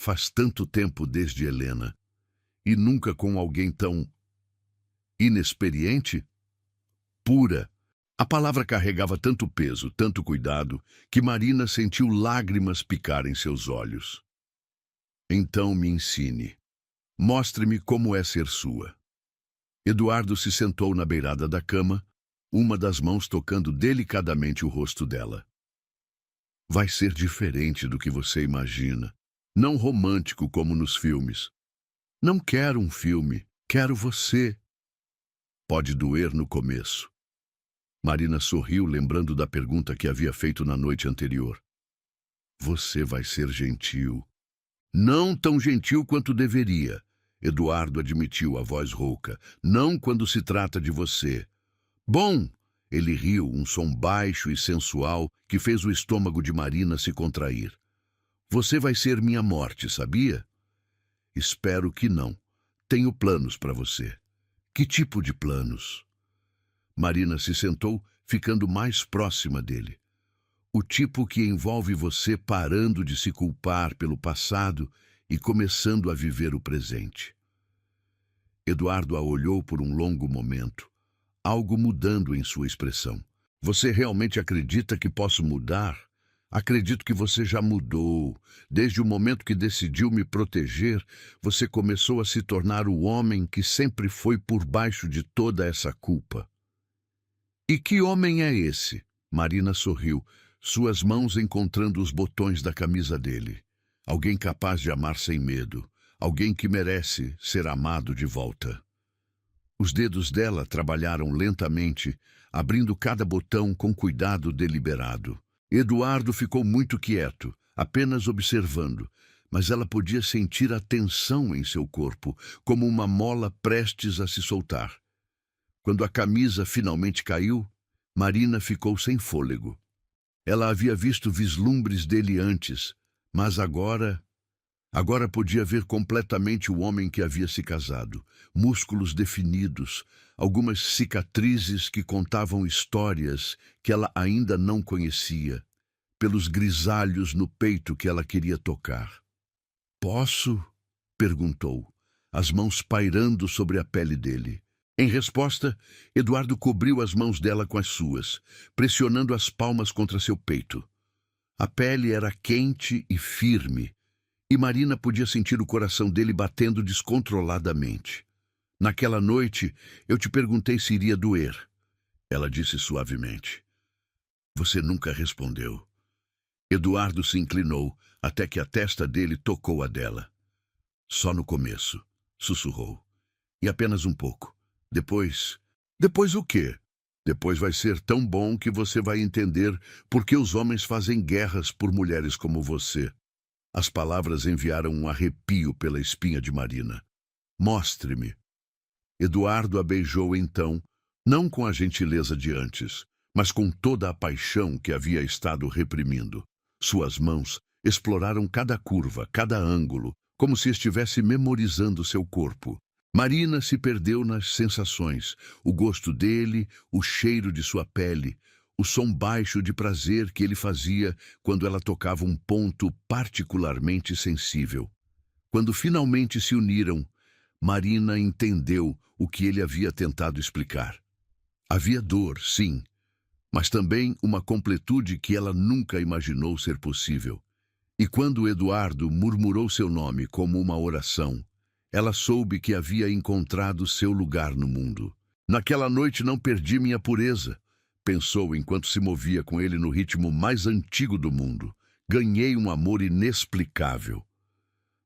faz tanto tempo desde Helena, e nunca com alguém tão... inexperiente? Pura. A palavra carregava tanto peso, tanto cuidado, que Marina sentiu lágrimas picar em seus olhos. Então me ensine. Mostre-me como é ser sua. Eduardo se sentou na beirada da cama, uma das mãos tocando delicadamente o rosto dela. Vai ser diferente do que você imagina. Não romântico como nos filmes. Não quero um filme, quero você. Pode doer no começo. Marina sorriu, lembrando da pergunta que havia feito na noite anterior. Você vai ser gentil. Não tão gentil quanto deveria, Eduardo admitiu, a voz rouca. Não quando se trata de você. Bom, ele riu, um som baixo e sensual que fez o estômago de Marina se contrair. Você vai ser minha morte, sabia? Espero que não. Tenho planos para você. Que tipo de planos? Marina se sentou, ficando mais próxima dele. O tipo que envolve você parando de se culpar pelo passado e começando a viver o presente. Eduardo a olhou por um longo momento, algo mudando em sua expressão. Você realmente acredita que posso mudar? Acredito que você já mudou. Desde o momento que decidiu me proteger, você começou a se tornar o homem que sempre foi por baixo de toda essa culpa. E que homem é esse? Marina sorriu, suas mãos encontrando os botões da camisa dele. Alguém capaz de amar sem medo. Alguém que merece ser amado de volta. Os dedos dela trabalharam lentamente, abrindo cada botão com cuidado deliberado. Eduardo ficou muito quieto, apenas observando, mas ela podia sentir a tensão em seu corpo, como uma mola prestes a se soltar. Quando a camisa finalmente caiu, Marina ficou sem fôlego. Ela havia visto vislumbres dele antes, mas agora podia ver completamente o homem que havia se casado. Músculos definidos, algumas cicatrizes que contavam histórias que ela ainda não conhecia, pelos grisalhos no peito que ela queria tocar. "Posso?" perguntou, as mãos pairando sobre a pele dele. Em resposta, Eduardo cobriu as mãos dela com as suas, pressionando as palmas contra seu peito. A pele era quente e firme, e Marina podia sentir o coração dele batendo descontroladamente. "Naquela noite, eu te perguntei se iria doer." Ela disse suavemente. "Você nunca respondeu." Eduardo se inclinou, até que a testa dele tocou a dela. "Só no começo", sussurrou. "E apenas um pouco. Depois... Depois o quê?" "Depois vai ser tão bom que você vai entender por que os homens fazem guerras por mulheres como você." As palavras enviaram um arrepio pela espinha de Marina. "Mostre-me." Eduardo a beijou então, não com a gentileza de antes, mas com toda a paixão que havia estado reprimindo. Suas mãos exploraram cada curva, cada ângulo, como se estivesse memorizando seu corpo. Marina se perdeu nas sensações, o gosto dele, o cheiro de sua pele, o som baixo de prazer que ele fazia quando ela tocava um ponto particularmente sensível. Quando finalmente se uniram, Marina entendeu o que ele havia tentado explicar. Havia dor, sim, mas também uma completude que ela nunca imaginou ser possível. E quando Eduardo murmurou seu nome como uma oração, ela soube que havia encontrado seu lugar no mundo. "Naquela noite não perdi minha pureza", pensou enquanto se movia com ele no ritmo mais antigo do mundo. "Ganhei um amor inexplicável."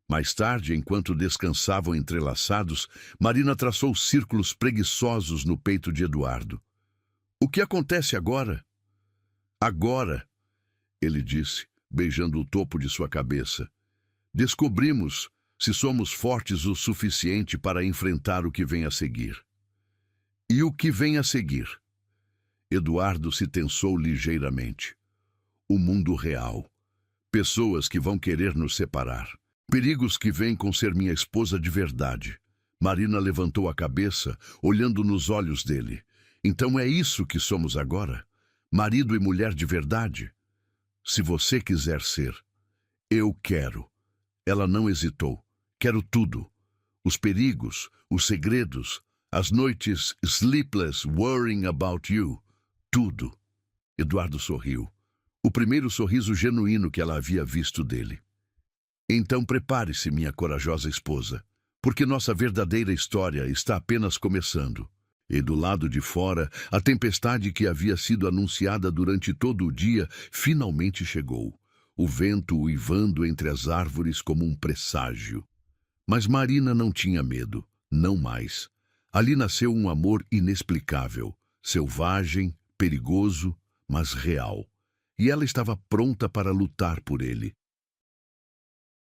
Mais tarde, enquanto descansavam entrelaçados, Marina traçou círculos preguiçosos no peito de Eduardo. "O que acontece agora?" "Agora", ele disse, beijando o topo de sua cabeça, "descobrimos se somos fortes o suficiente para enfrentar o que vem a seguir." "E o que vem a seguir?" Eduardo se tensou ligeiramente. "O mundo real. Pessoas que vão querer nos separar. Perigos que vêm com ser minha esposa de verdade." Marina levantou a cabeça, olhando nos olhos dele. "Então é isso que somos agora? Marido e mulher de verdade?" "Se você quiser ser." "Eu quero." Ela não hesitou. "Quero tudo. Os perigos, os segredos, as noites sleepless worrying about you. Tudo." Eduardo sorriu. O primeiro sorriso genuíno que ela havia visto dele. "Então prepare-se, minha corajosa esposa, porque nossa verdadeira história está apenas começando." E do lado de fora, a tempestade que havia sido anunciada durante todo o dia finalmente chegou. O vento uivando entre as árvores como um presságio. Mas Marina não tinha medo, não mais. Ali nasceu um amor inexplicável, selvagem, perigoso, mas real. E ela estava pronta para lutar por ele.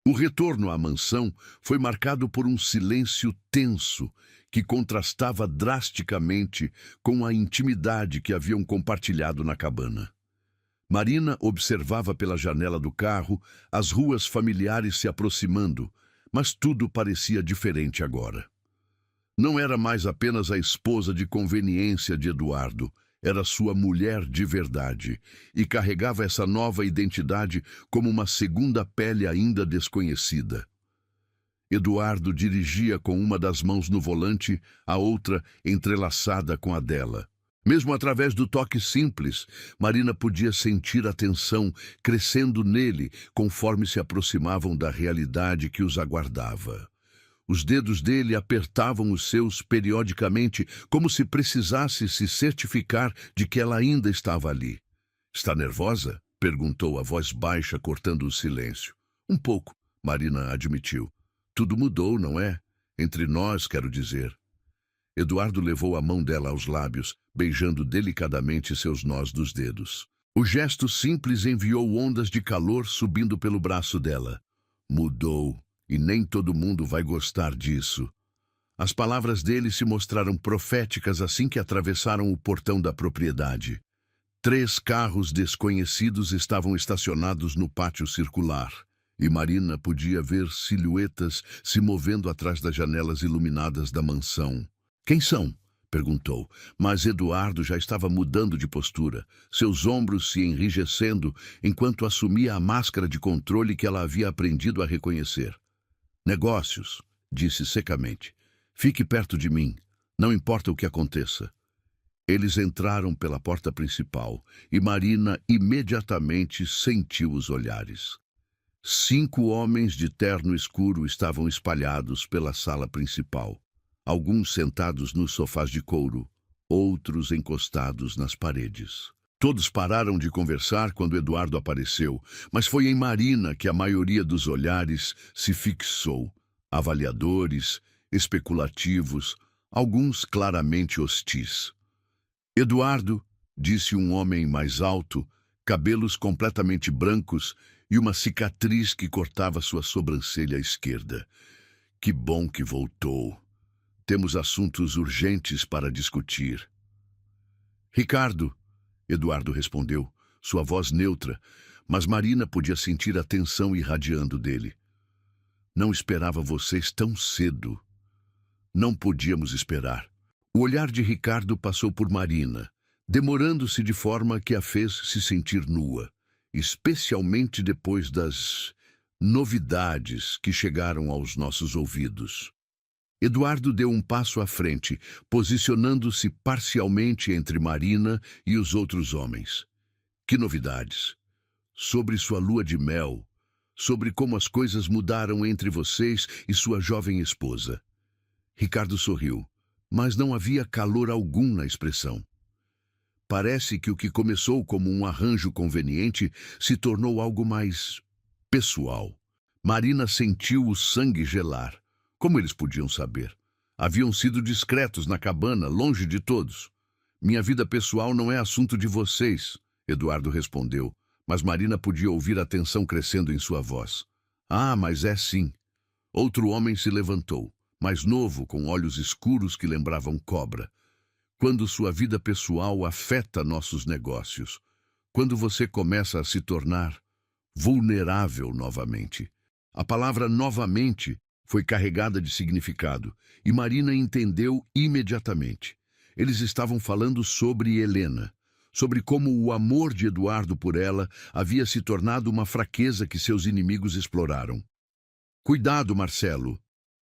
O retorno à mansão foi marcado por um silêncio tenso que contrastava drasticamente com a intimidade que haviam compartilhado na cabana. Marina observava pela janela do carro as ruas familiares se aproximando, mas tudo parecia diferente agora. Não era mais apenas a esposa de conveniência de Eduardo, Era sua mulher de verdade e carregava essa nova identidade como uma segunda pele ainda desconhecida. Eduardo dirigia com uma das mãos no volante, a outra entrelaçada com a dela. Mesmo através do toque simples, Marina podia sentir a tensão crescendo nele conforme se aproximavam da realidade que os aguardava. Os dedos dele apertavam os seus periodicamente, como se precisasse se certificar de que ela ainda estava ali. "Está nervosa?" perguntou a voz baixa, cortando o silêncio. "Um pouco", Marina admitiu. "Tudo mudou, não é? Entre nós, quero dizer." Eduardo levou a mão dela aos lábios, beijando delicadamente seus nós dos dedos. O gesto simples enviou ondas de calor subindo pelo braço dela. "Mudou, e nem todo mundo vai gostar disso." As palavras dele se mostraram proféticas assim que atravessaram o portão da propriedade. 3 carros desconhecidos estavam estacionados no pátio circular, e Marina podia ver silhuetas se movendo atrás das janelas iluminadas da mansão. "Quem são?" perguntou, mas Eduardo já estava mudando de postura, seus ombros se enrijecendo enquanto assumia a máscara de controle que ela havia aprendido a reconhecer. "Negócios", disse secamente. "Fique perto de mim, não importa o que aconteça." Eles entraram pela porta principal e Marina imediatamente sentiu os olhares. 5 homens de terno escuro estavam espalhados pela sala principal. Alguns sentados nos sofás de couro, outros encostados nas paredes. Todos pararam de conversar quando Eduardo apareceu, mas foi em Marina que a maioria dos olhares se fixou. Avaliadores, especulativos, alguns claramente hostis. "Eduardo", disse um homem mais alto, cabelos completamente brancos e uma cicatriz que cortava sua sobrancelha esquerda. "Que bom que voltou. Temos assuntos urgentes para discutir." "Ricardo", Eduardo respondeu, sua voz neutra, mas Marina podia sentir a tensão irradiando dele. "Não esperava vocês tão cedo." "Não podíamos esperar." O olhar de Ricardo passou por Marina, demorando-se de forma que a fez se sentir nua, especialmente depois das novidades que chegaram aos nossos ouvidos. Eduardo deu um passo à frente, posicionando-se parcialmente entre Marina e os outros homens. "Que novidades? Sobre sua lua de mel, sobre como as coisas mudaram entre vocês e sua jovem esposa." Ricardo sorriu, mas não havia calor algum na expressão. Parece que o que começou como um arranjo conveniente se tornou algo mais pessoal. Marina sentiu o sangue gelar. Como eles podiam saber? Haviam sido discretos na cabana, longe de todos. "Minha vida pessoal não é assunto de vocês", Eduardo respondeu, mas Marina podia ouvir a tensão crescendo em sua voz. "Ah, mas é sim." Outro homem se levantou, mais novo, com olhos escuros que lembravam cobra. "Quando sua vida pessoal afeta nossos negócios, quando você começa a se tornar vulnerável novamente." A palavra "novamente" foi carregada de significado, e Marina entendeu imediatamente. Eles estavam falando sobre Helena, sobre como o amor de Eduardo por ela havia se tornado uma fraqueza que seus inimigos exploraram. "Cuidado, Marcelo",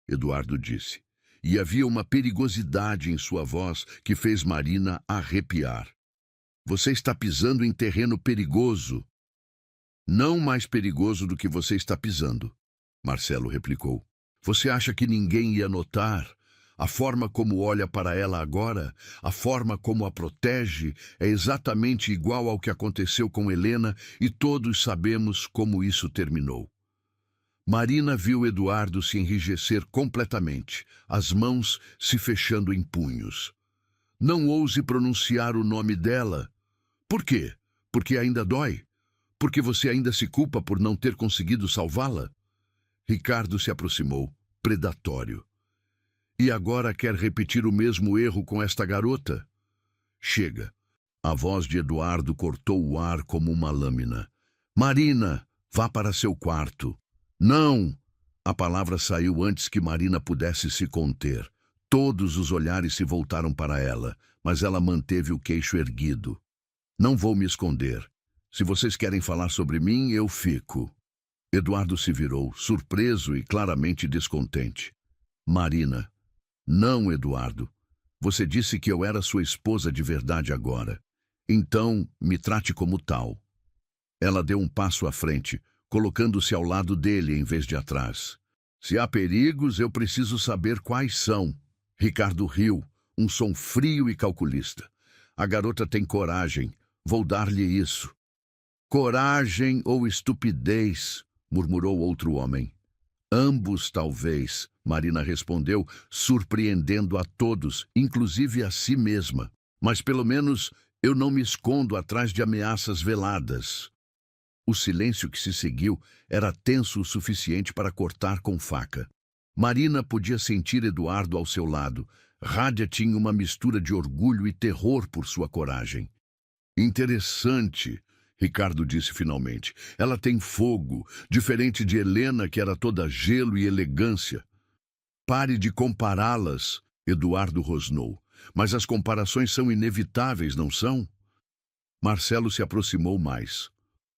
Eduardo disse, e havia uma perigosidade em sua voz que fez Marina arrepiar. "Você está pisando em terreno perigoso." "Não mais perigoso do que você está pisando", Marcelo replicou. "Você acha que ninguém ia notar? A forma como olha para ela agora, a forma como a protege, é exatamente igual ao que aconteceu com Helena e todos sabemos como isso terminou." Marina viu Eduardo se enrijecer completamente, as mãos se fechando em punhos. "Não ouse pronunciar o nome dela." "Por quê? Porque ainda dói? Porque você ainda se culpa por não ter conseguido salvá-la?" Ricardo se aproximou, predatório. "E agora quer repetir o mesmo erro com esta garota?" "Chega." A voz de Eduardo cortou o ar como uma lâmina. "Marina, vá para seu quarto." "Não!" A palavra saiu antes que Marina pudesse se conter. Todos os olhares se voltaram para ela, mas ela manteve o queixo erguido. Não vou me esconder. Se vocês querem falar sobre mim, eu fico. Eduardo se virou, surpreso e claramente descontente. Marina. Não, Eduardo. Você disse que eu era sua esposa de verdade agora. Então, me trate como tal. Ela deu um passo à frente, colocando-se ao lado dele em vez de atrás. Se há perigos, eu preciso saber quais são. Ricardo riu, um som frio e calculista. A garota tem coragem. Vou dar-lhe isso. Coragem ou estupidez, murmurou outro homem. Ambos, talvez, Marina respondeu, surpreendendo a todos, inclusive a si mesma. Mas pelo menos eu não me escondo atrás de ameaças veladas. O silêncio que se seguiu era tenso o suficiente para cortar com faca. Marina podia sentir Eduardo ao seu lado. Rádia tinha uma mistura de orgulho e terror por sua coragem. Interessante, Ricardo disse finalmente. Ela tem fogo, diferente de Helena, que era toda gelo e elegância. Pare de compará-las, Eduardo rosnou. Mas as comparações são inevitáveis, não são? Marcelo se aproximou mais.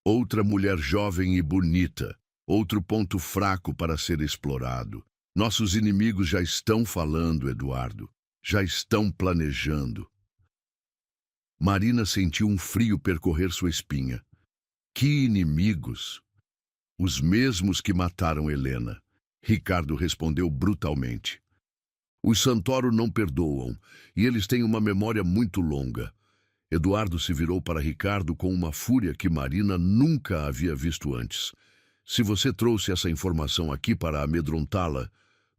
Outra mulher jovem e bonita, outro ponto fraco para ser explorado. Nossos inimigos já estão falando, Eduardo. Já estão planejando. Marina sentiu um frio percorrer sua espinha. Que inimigos! Os mesmos que mataram Helena. Ricardo respondeu brutalmente. Os Santoro não perdoam, e eles têm uma memória muito longa. Eduardo se virou para Ricardo com uma fúria que Marina nunca havia visto antes. Se você trouxe essa informação aqui para amedrontá-la,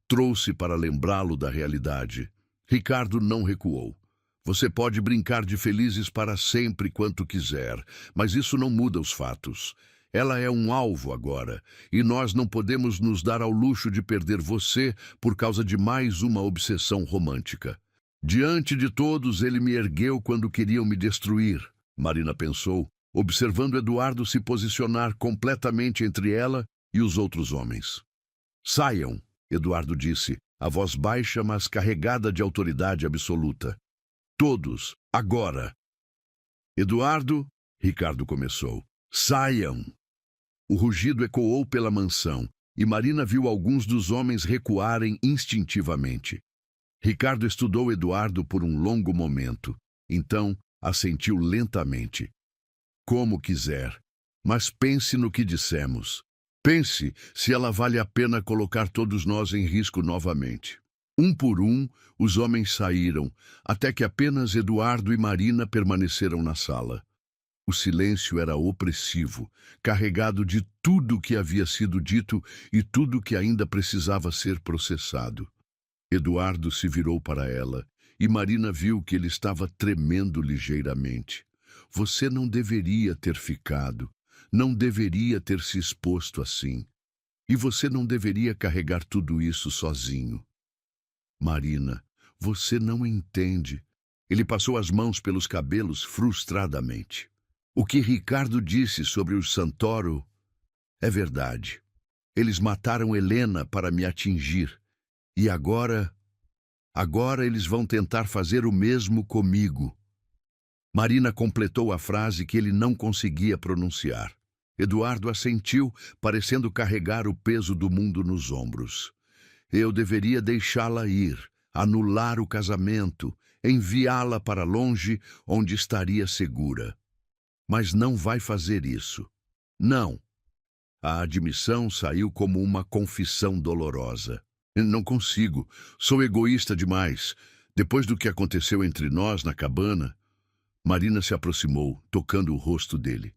trouxe para lembrá-lo da realidade. Ricardo não recuou. Você pode brincar de felizes para sempre quanto quiser, mas isso não muda os fatos. Ela é um alvo agora, e nós não podemos nos dar ao luxo de perder você por causa de mais uma obsessão romântica. Diante de todos, ele me ergueu quando queriam me destruir, Marina pensou, observando Eduardo se posicionar completamente entre ela e os outros homens. Saiam, Eduardo disse, a voz baixa, mas carregada de autoridade absoluta. Todos, agora. Eduardo, Ricardo começou. Saiam. O rugido ecoou pela mansão, e Marina viu alguns dos homens recuarem instintivamente. Ricardo estudou Eduardo por um longo momento. Então, assentiu lentamente. Como quiser, mas pense no que dissemos. Pense se ela vale a pena colocar todos nós em risco novamente. Um por um, os homens saíram, até que apenas Eduardo e Marina permaneceram na sala. O silêncio era opressivo, carregado de tudo o que havia sido dito e tudo que ainda precisava ser processado. Eduardo se virou para ela, e Marina viu que ele estava tremendo ligeiramente. Você não deveria ter ficado, não deveria ter se exposto assim. E você não deveria carregar tudo isso sozinho. Marina, você não entende. Ele passou as mãos pelos cabelos frustradamente. O que Ricardo disse sobre os Santoro é verdade. Eles mataram Helena para me atingir. E agora eles vão tentar fazer o mesmo comigo. Marina completou a frase que ele não conseguia pronunciar. Eduardo assentiu, parecendo carregar o peso do mundo nos ombros. Eu deveria deixá-la ir, anular o casamento, enviá-la para longe, onde estaria segura. Mas não vai fazer isso. Não. A admissão saiu como uma confissão dolorosa. Não consigo. Sou egoísta demais. Depois do que aconteceu entre nós na cabana... Marina se aproximou, tocando o rosto dele.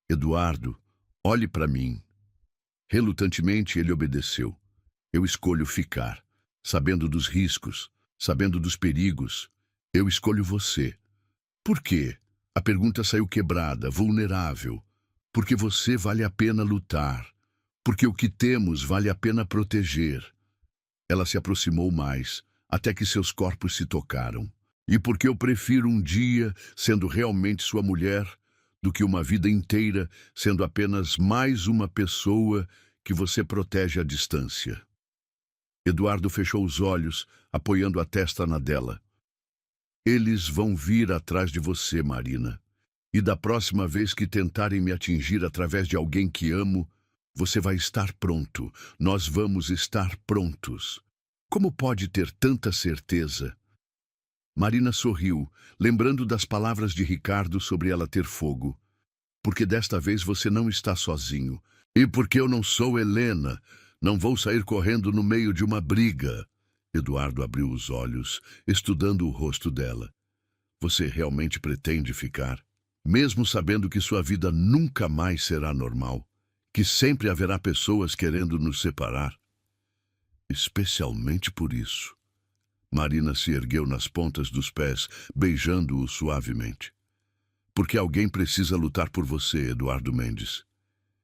Eduardo, olhe para mim. Relutantemente, ele obedeceu. Eu escolho ficar, sabendo dos riscos, sabendo dos perigos. Eu escolho você. Por quê? A pergunta saiu quebrada, vulnerável. Porque você vale a pena lutar. Porque o que temos vale a pena proteger. Ela se aproximou mais, até que seus corpos se tocaram. E porque eu prefiro um dia sendo realmente sua mulher do que uma vida inteira sendo apenas mais uma pessoa que você protege à distância. Eduardo fechou os olhos, apoiando a testa na dela. Eles vão vir atrás de você, Marina. E da próxima vez que tentarem me atingir através de alguém que amo, você vai estar pronto. Nós vamos estar prontos. Como pode ter tanta certeza? Marina sorriu, lembrando das palavras de Ricardo sobre ela ter fogo. Porque desta vez você não está sozinho. E porque eu não sou Helena, não vou sair correndo no meio de uma briga. Eduardo abriu os olhos, estudando o rosto dela. Você realmente pretende ficar? Mesmo sabendo que sua vida nunca mais será normal? Que sempre haverá pessoas querendo nos separar? Especialmente por isso. Marina se ergueu nas pontas dos pés, beijando-o suavemente. Porque alguém precisa lutar por você, Eduardo Mendes.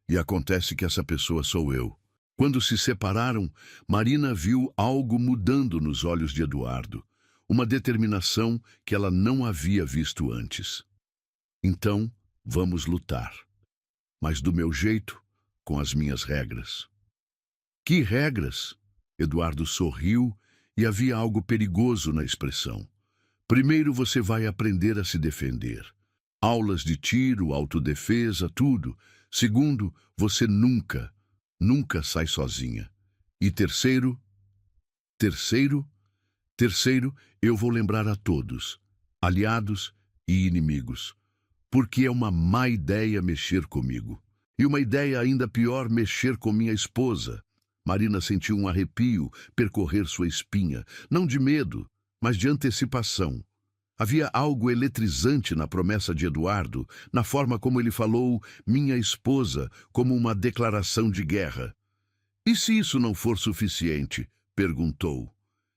E acontece que essa pessoa sou eu. Quando se separaram, Marina viu algo mudando nos olhos de Eduardo. Uma determinação que ela não havia visto antes. Então, vamos lutar. Mas do meu jeito, com as minhas regras. Que regras? Eduardo sorriu e havia algo perigoso na expressão. Primeiro você vai aprender a se defender. Aulas de tiro, autodefesa, tudo. Segundo, você nunca sai sozinha. E terceiro, eu vou lembrar a todos, aliados e inimigos, porque é uma má ideia mexer comigo. E uma ideia ainda pior mexer com minha esposa. Marina sentiu um arrepio percorrer sua espinha, não de medo, mas de antecipação. Havia algo eletrizante na promessa de Eduardo, na forma como ele falou minha esposa como uma declaração de guerra. E se isso não for suficiente? Perguntou.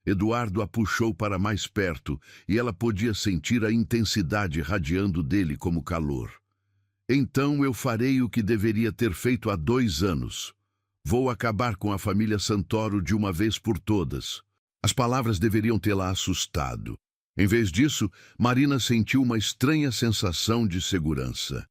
Eduardo a puxou para mais perto e ela podia sentir a intensidade radiando dele como calor. Então eu farei o que deveria ter feito há 2 anos. Vou acabar com a família Santoro de uma vez por todas. As palavras deveriam tê-la assustado. Em vez disso, Marina sentiu uma estranha sensação de segurança.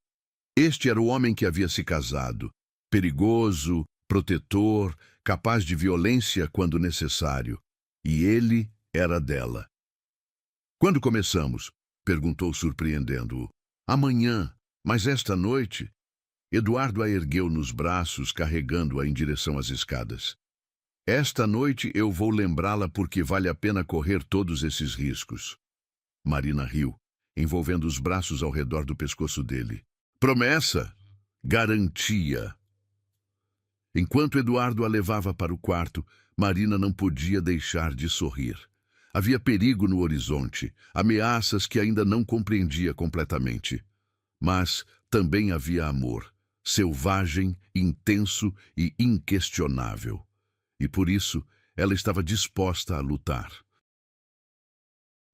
Este era o homem que havia se casado. Perigoso, protetor, capaz de violência quando necessário. E ele era dela. Quando começamos? Perguntou surpreendendo-o. Amanhã, mas esta noite... Eduardo a ergueu nos braços, carregando-a em direção às escadas. Esta noite eu vou lembrá-la porque vale a pena correr todos esses riscos. Marina riu, envolvendo os braços ao redor do pescoço dele. Promessa? Garantia. Enquanto Eduardo a levava para o quarto, Marina não podia deixar de sorrir. Havia perigo no horizonte, ameaças que ainda não compreendia completamente. Mas também havia amor. Selvagem, intenso e inquestionável. E por isso, ela estava disposta a lutar.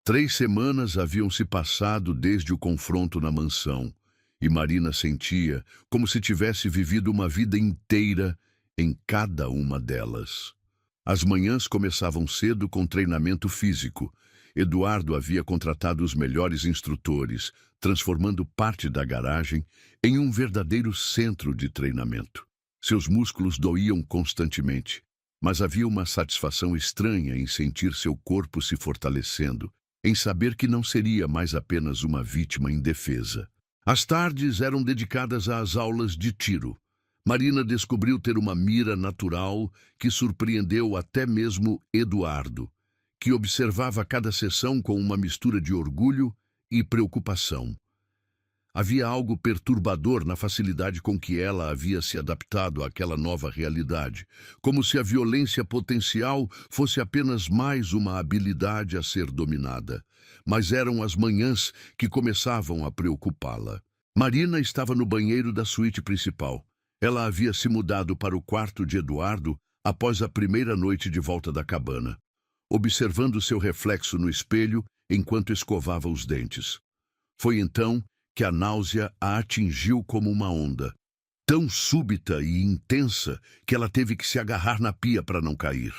3 semanas haviam se passado desde o confronto na mansão, e Marina sentia como se tivesse vivido uma vida inteira em cada uma delas. As manhãs começavam cedo com treinamento físico. Eduardo havia contratado os melhores instrutores, transformando parte da garagem em um verdadeiro centro de treinamento. Seus músculos doíam constantemente, mas havia uma satisfação estranha em sentir seu corpo se fortalecendo, em saber que não seria mais apenas uma vítima indefesa. As tardes eram dedicadas às aulas de tiro. Marina descobriu ter uma mira natural que surpreendeu até mesmo Eduardo, que observava cada sessão com uma mistura de orgulho e preocupação. Havia algo perturbador na facilidade com que ela havia se adaptado àquela nova realidade, como se a violência potencial fosse apenas mais uma habilidade a ser dominada. Mas eram as manhãs que começavam a preocupá-la. Marina estava no banheiro da suíte principal. Ela havia se mudado para o quarto de Eduardo após a primeira noite de volta da cabana, observando seu reflexo no espelho enquanto escovava os dentes. Foi então que a náusea a atingiu como uma onda, tão súbita e intensa que ela teve que se agarrar na pia para não cair.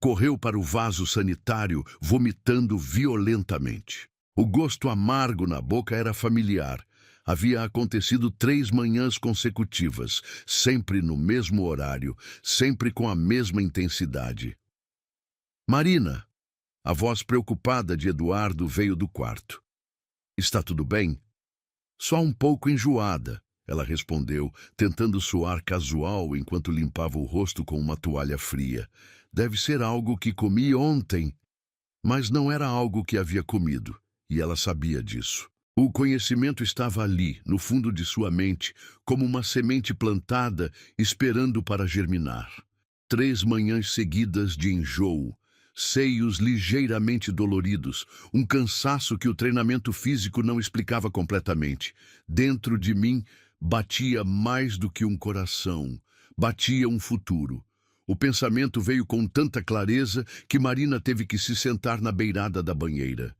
Correu para o vaso sanitário, vomitando violentamente. O gosto amargo na boca era familiar. Havia acontecido 3 manhãs consecutivas, sempre no mesmo horário, sempre com a mesma intensidade. Marina! A voz preocupada de Eduardo veio do quarto. Está tudo bem? Só um pouco enjoada, ela respondeu, tentando soar casual enquanto limpava o rosto com uma toalha fria. Deve ser algo que comi ontem. Mas não era algo que havia comido, e ela sabia disso. O conhecimento estava ali, no fundo de sua mente, como uma semente plantada, esperando para germinar. 3 manhãs seguidas de enjoo, seios ligeiramente doloridos, um cansaço que o treinamento físico não explicava completamente. Dentro de mim, batia mais do que um coração, batia um futuro. O pensamento veio com tanta clareza que Marina teve que se sentar na beirada da banheira.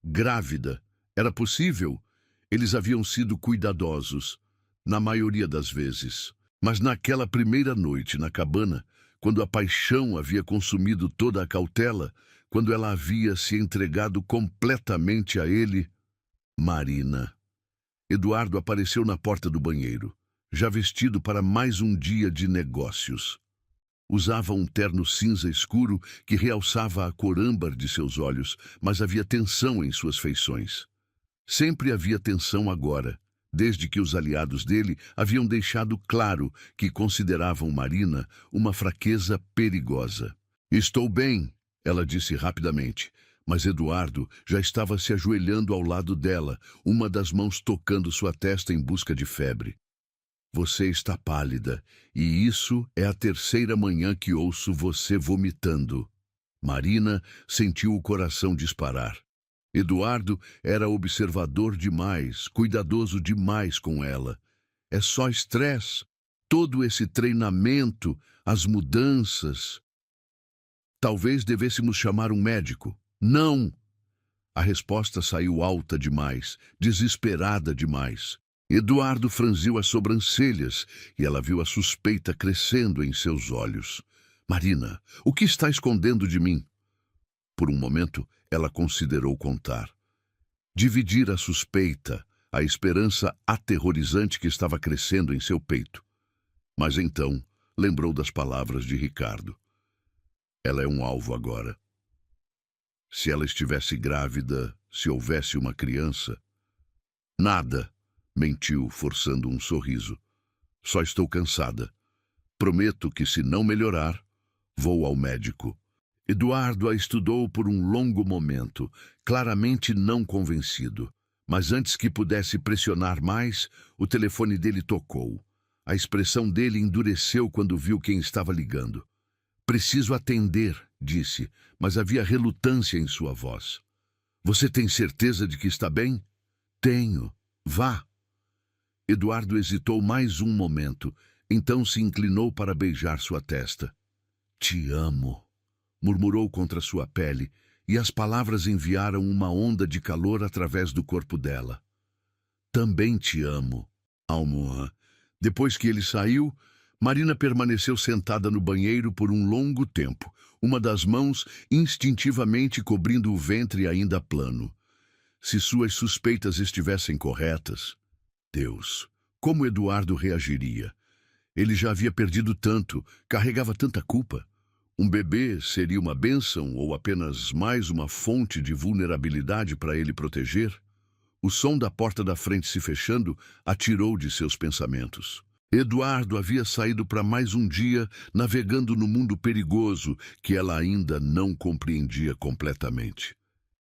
Grávida. Era possível? Eles haviam sido cuidadosos, na maioria das vezes. Mas naquela primeira noite na cabana, quando a paixão havia consumido toda a cautela, quando ela havia se entregado completamente a ele, Marina. Eduardo apareceu na porta do banheiro, já vestido para mais um dia de negócios. Usava um terno cinza escuro que realçava a cor âmbar de seus olhos, mas havia tensão em suas feições. Sempre havia tensão agora, desde que os aliados dele haviam deixado claro que consideravam Marina uma fraqueza perigosa. Estou bem, ela disse rapidamente, mas Eduardo já estava se ajoelhando ao lado dela, uma das mãos tocando sua testa em busca de febre. Você está pálida, e isso é a 3ª manhã que ouço você vomitando. Marina sentiu o coração disparar. Eduardo era observador demais, cuidadoso demais com ela. É só estresse, todo esse treinamento, as mudanças. Talvez devêssemos chamar um médico. Não! A resposta saiu alta demais, desesperada demais. Eduardo franziu as sobrancelhas e ela viu a suspeita crescendo em seus olhos. Marina, o que está escondendo de mim? Por um momento, ela considerou contar. Dividir a suspeita, a esperança aterrorizante que estava crescendo em seu peito. Mas então, lembrou das palavras de Ricardo. Ela é um alvo agora. Se ela estivesse grávida, se houvesse uma criança... Nada, mentiu, forçando um sorriso. Só estou cansada. Prometo que, se não melhorar, vou ao médico. Eduardo a estudou por um longo momento, claramente não convencido. Mas antes que pudesse pressionar mais, o telefone dele tocou. A expressão dele endureceu quando viu quem estava ligando. Preciso atender, disse, mas havia relutância em sua voz. Você tem certeza de que está bem? Tenho. Vá. Eduardo hesitou mais um momento, então se inclinou para beijar sua testa. Te amo, murmurou contra sua pele, e as palavras enviaram uma onda de calor através do corpo dela. Também te amo, Almoa. Depois que ele saiu, Marina permaneceu sentada no banheiro por um longo tempo, uma das mãos instintivamente cobrindo o ventre ainda plano. Se suas suspeitas estivessem corretas, Deus, como Eduardo reagiria? Ele já havia perdido tanto, carregava tanta culpa. Um bebê seria uma bênção ou apenas mais uma fonte de vulnerabilidade para ele proteger? O som da porta da frente se fechando atirou de seus pensamentos. Eduardo havia saído para mais um dia navegando no mundo perigoso que ela ainda não compreendia completamente.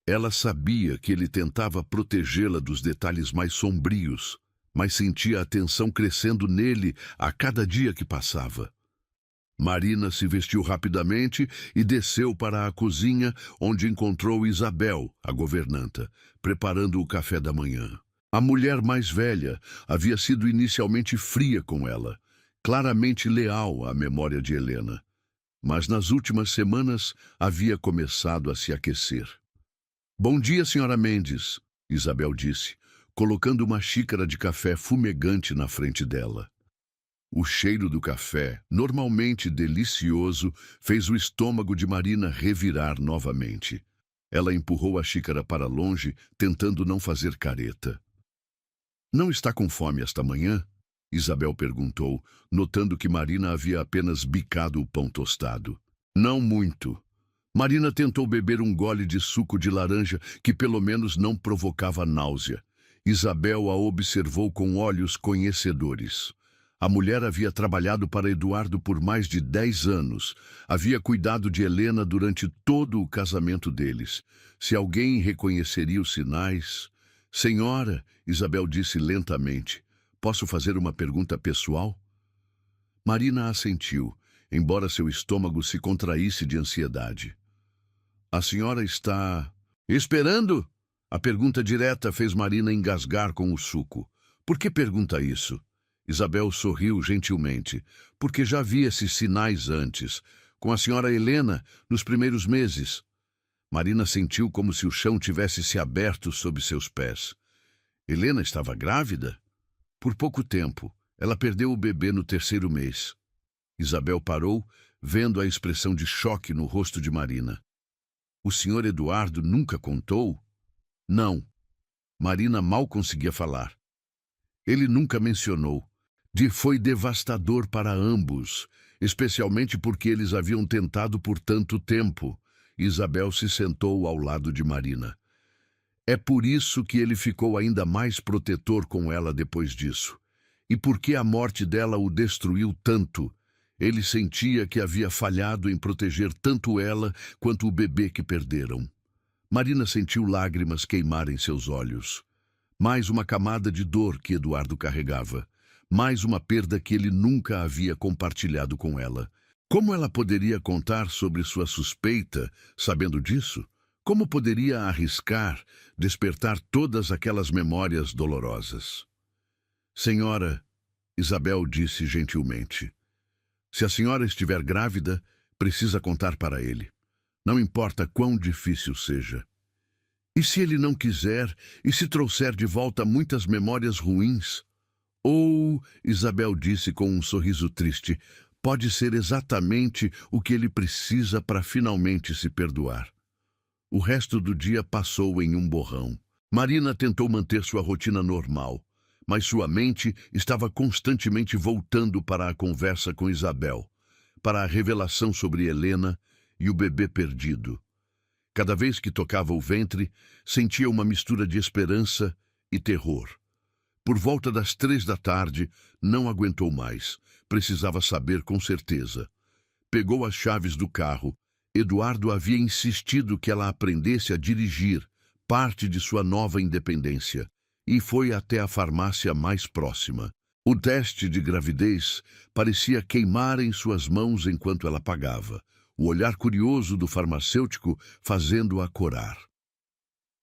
Ela sabia que ele tentava protegê-la dos detalhes mais sombrios, mas sentia a tensão crescendo nele a cada dia que passava. Marina se vestiu rapidamente e desceu para a cozinha, onde encontrou Isabel, a governanta, preparando o café da manhã. A mulher mais velha havia sido inicialmente fria com ela, claramente leal à memória de Helena. Mas nas últimas semanas havia começado a se aquecer. Bom dia, senhora Mendes, Isabel disse, colocando uma xícara de café fumegante na frente dela. O cheiro do café, normalmente delicioso, fez o estômago de Marina revirar novamente. Ela empurrou a xícara para longe, tentando não fazer careta. Não está com fome esta manhã? Isabel perguntou, notando que Marina havia apenas bicado o pão tostado. Não muito. Marina tentou beber um gole de suco de laranja que pelo menos não provocava náusea. Isabel a observou com olhos conhecedores. A mulher havia trabalhado para Eduardo por mais de 10 anos. Havia cuidado de Helena durante todo o casamento deles. Se alguém reconheceria os sinais... Senhora, Isabel disse lentamente, posso fazer uma pergunta pessoal? Marina assentiu, embora seu estômago se contraísse de ansiedade. A senhora está... esperando? A pergunta direta fez Marina engasgar com o suco. Por que pergunta isso? Isabel sorriu gentilmente, porque já via esses sinais antes, com a senhora Helena, nos primeiros meses. Marina sentiu como se o chão tivesse se aberto sob seus pés. Helena estava grávida? Por pouco tempo. Ela perdeu o bebê no 3º mês. Isabel parou, vendo a expressão de choque no rosto de Marina. O senhor Eduardo nunca contou? Não. Marina mal conseguia falar. Ele nunca mencionou. Foi devastador para ambos, especialmente porque eles haviam tentado por tanto tempo. Isabel se sentou ao lado de Marina. É por isso que ele ficou ainda mais protetor com ela depois disso. E porque a morte dela o destruiu tanto. Ele sentia que havia falhado em proteger tanto ela quanto o bebê que perderam. Marina sentiu lágrimas queimarem seus olhos. Mais uma camada de dor que Eduardo carregava. Mais uma perda que ele nunca havia compartilhado com ela. Como ela poderia contar sobre sua suspeita, sabendo disso? Como poderia arriscar despertar todas aquelas memórias dolorosas? Senhora, Isabel disse gentilmente, se a senhora estiver grávida, precisa contar para ele. Não importa quão difícil seja. E se ele não quiser, e se trouxer de volta muitas memórias ruins? Ou, Isabel disse com um sorriso triste, pode ser exatamente o que ele precisa para finalmente se perdoar. O resto do dia passou em um borrão. Marina tentou manter sua rotina normal, mas sua mente estava constantemente voltando para a conversa com Isabel, para a revelação sobre Helena e o bebê perdido. Cada vez que tocava o ventre, sentia uma mistura de esperança e terror. Por volta das 3 da tarde, não aguentou mais. Precisava saber com certeza. Pegou as chaves do carro. Eduardo havia insistido que ela aprendesse a dirigir, parte de sua nova independência, e foi até a farmácia mais próxima. O teste de gravidez parecia queimar em suas mãos enquanto ela pagava, o olhar curioso do farmacêutico fazendo-a corar.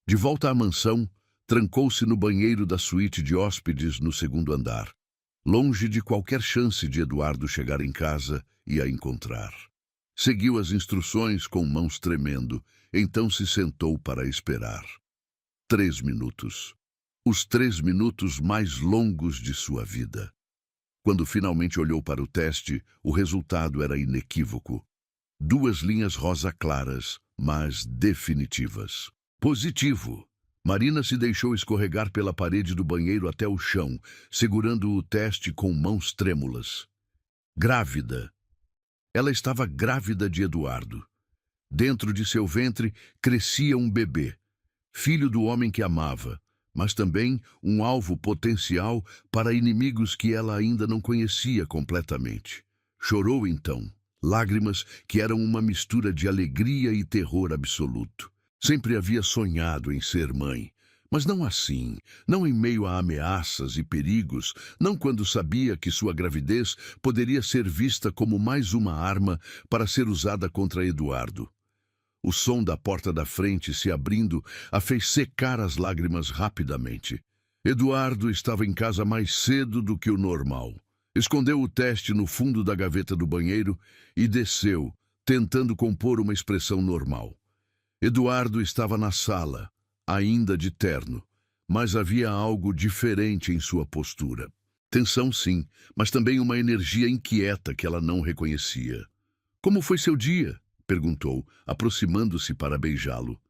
De volta à mansão, trancou-se no banheiro da suíte de hóspedes no 2º andar, longe de qualquer chance de Eduardo chegar em casa e a encontrar. Seguiu as instruções com mãos tremendo, então se sentou para esperar. 3 minutos. Os 3 minutos mais longos de sua vida. Quando finalmente olhou para o teste, o resultado era inequívoco. 2 linhas rosa claras, mas definitivas. Positivo. Marina se deixou escorregar pela parede do banheiro até o chão, segurando o teste com mãos trêmulas. Grávida. Ela estava grávida de Eduardo. Dentro de seu ventre crescia um bebê, filho do homem que amava, mas também um alvo potencial para inimigos que ela ainda não conhecia completamente. Chorou então, lágrimas que eram uma mistura de alegria e terror absoluto. Sempre havia sonhado em ser mãe, mas não assim, não em meio a ameaças e perigos, não quando sabia que sua gravidez poderia ser vista como mais uma arma para ser usada contra Eduardo. O som da porta da frente se abrindo a fez secar as lágrimas rapidamente. Eduardo estava em casa mais cedo do que o normal. Escondeu o teste no fundo da gaveta do banheiro e desceu, tentando compor uma expressão normal. Eduardo estava na sala, ainda de terno, mas havia algo diferente em sua postura. Tensão sim, mas também uma energia inquieta que ela não reconhecia. Como foi seu dia? Perguntou, aproximando-se para beijá-lo.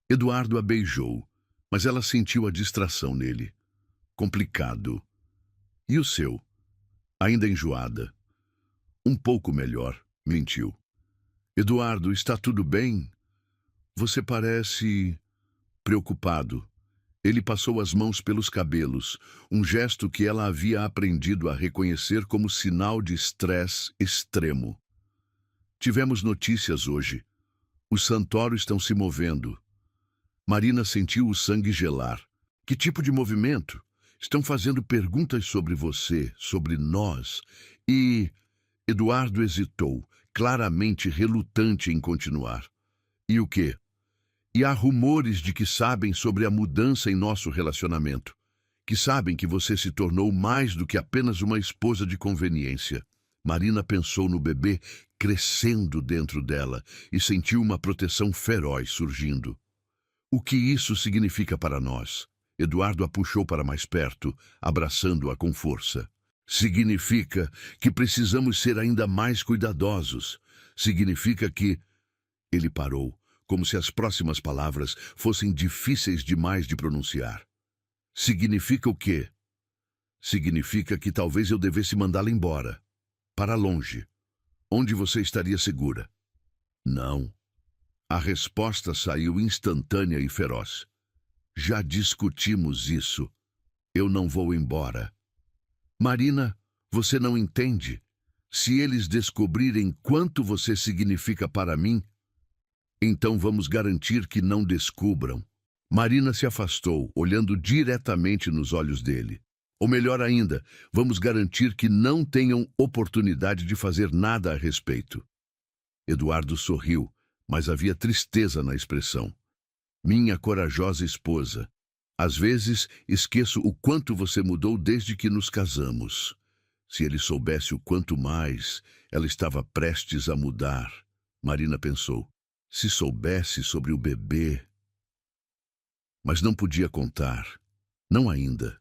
Eduardo a beijou, mas ela sentiu a distração nele. Complicado. E o seu? Ainda enjoada. Um pouco melhor, mentiu. Eduardo, está tudo bem? Você parece preocupado. Ele passou as mãos pelos cabelos, um gesto que ela havia aprendido a reconhecer como sinal de estresse extremo. Tivemos notícias hoje. Os Santoro estão se movendo. Marina sentiu o sangue gelar. Que tipo de movimento? Estão fazendo perguntas sobre você, sobre nós. E Eduardo hesitou, claramente relutante em continuar. E o quê? E há rumores de que sabem sobre a mudança em nosso relacionamento, que sabem que você se tornou mais do que apenas uma esposa de conveniência. Marina pensou no bebê crescendo dentro dela e sentiu uma proteção feroz surgindo. O que isso significa para nós? Eduardo a puxou para mais perto, abraçando-a com força. Significa que precisamos ser ainda mais cuidadosos. Significa que... Ele parou, como se as próximas palavras fossem difíceis demais de pronunciar. Significa o quê? Significa que talvez eu devesse mandá-la embora. Para longe. Onde você estaria segura? Não. A resposta saiu instantânea e feroz. Já discutimos isso. Eu não vou embora. Marina, você não entende. Se eles descobrirem quanto você significa para mim, então vamos garantir que não descubram. Marina se afastou, olhando diretamente nos olhos dele. Ou melhor ainda, vamos garantir que não tenham oportunidade de fazer nada a respeito. Eduardo sorriu, mas havia tristeza na expressão. Minha corajosa esposa, às vezes esqueço o quanto você mudou desde que nos casamos. Se ele soubesse o quanto mais ela estava prestes a mudar, Marina pensou. Se soubesse sobre o bebê... Mas não podia contar. Não ainda.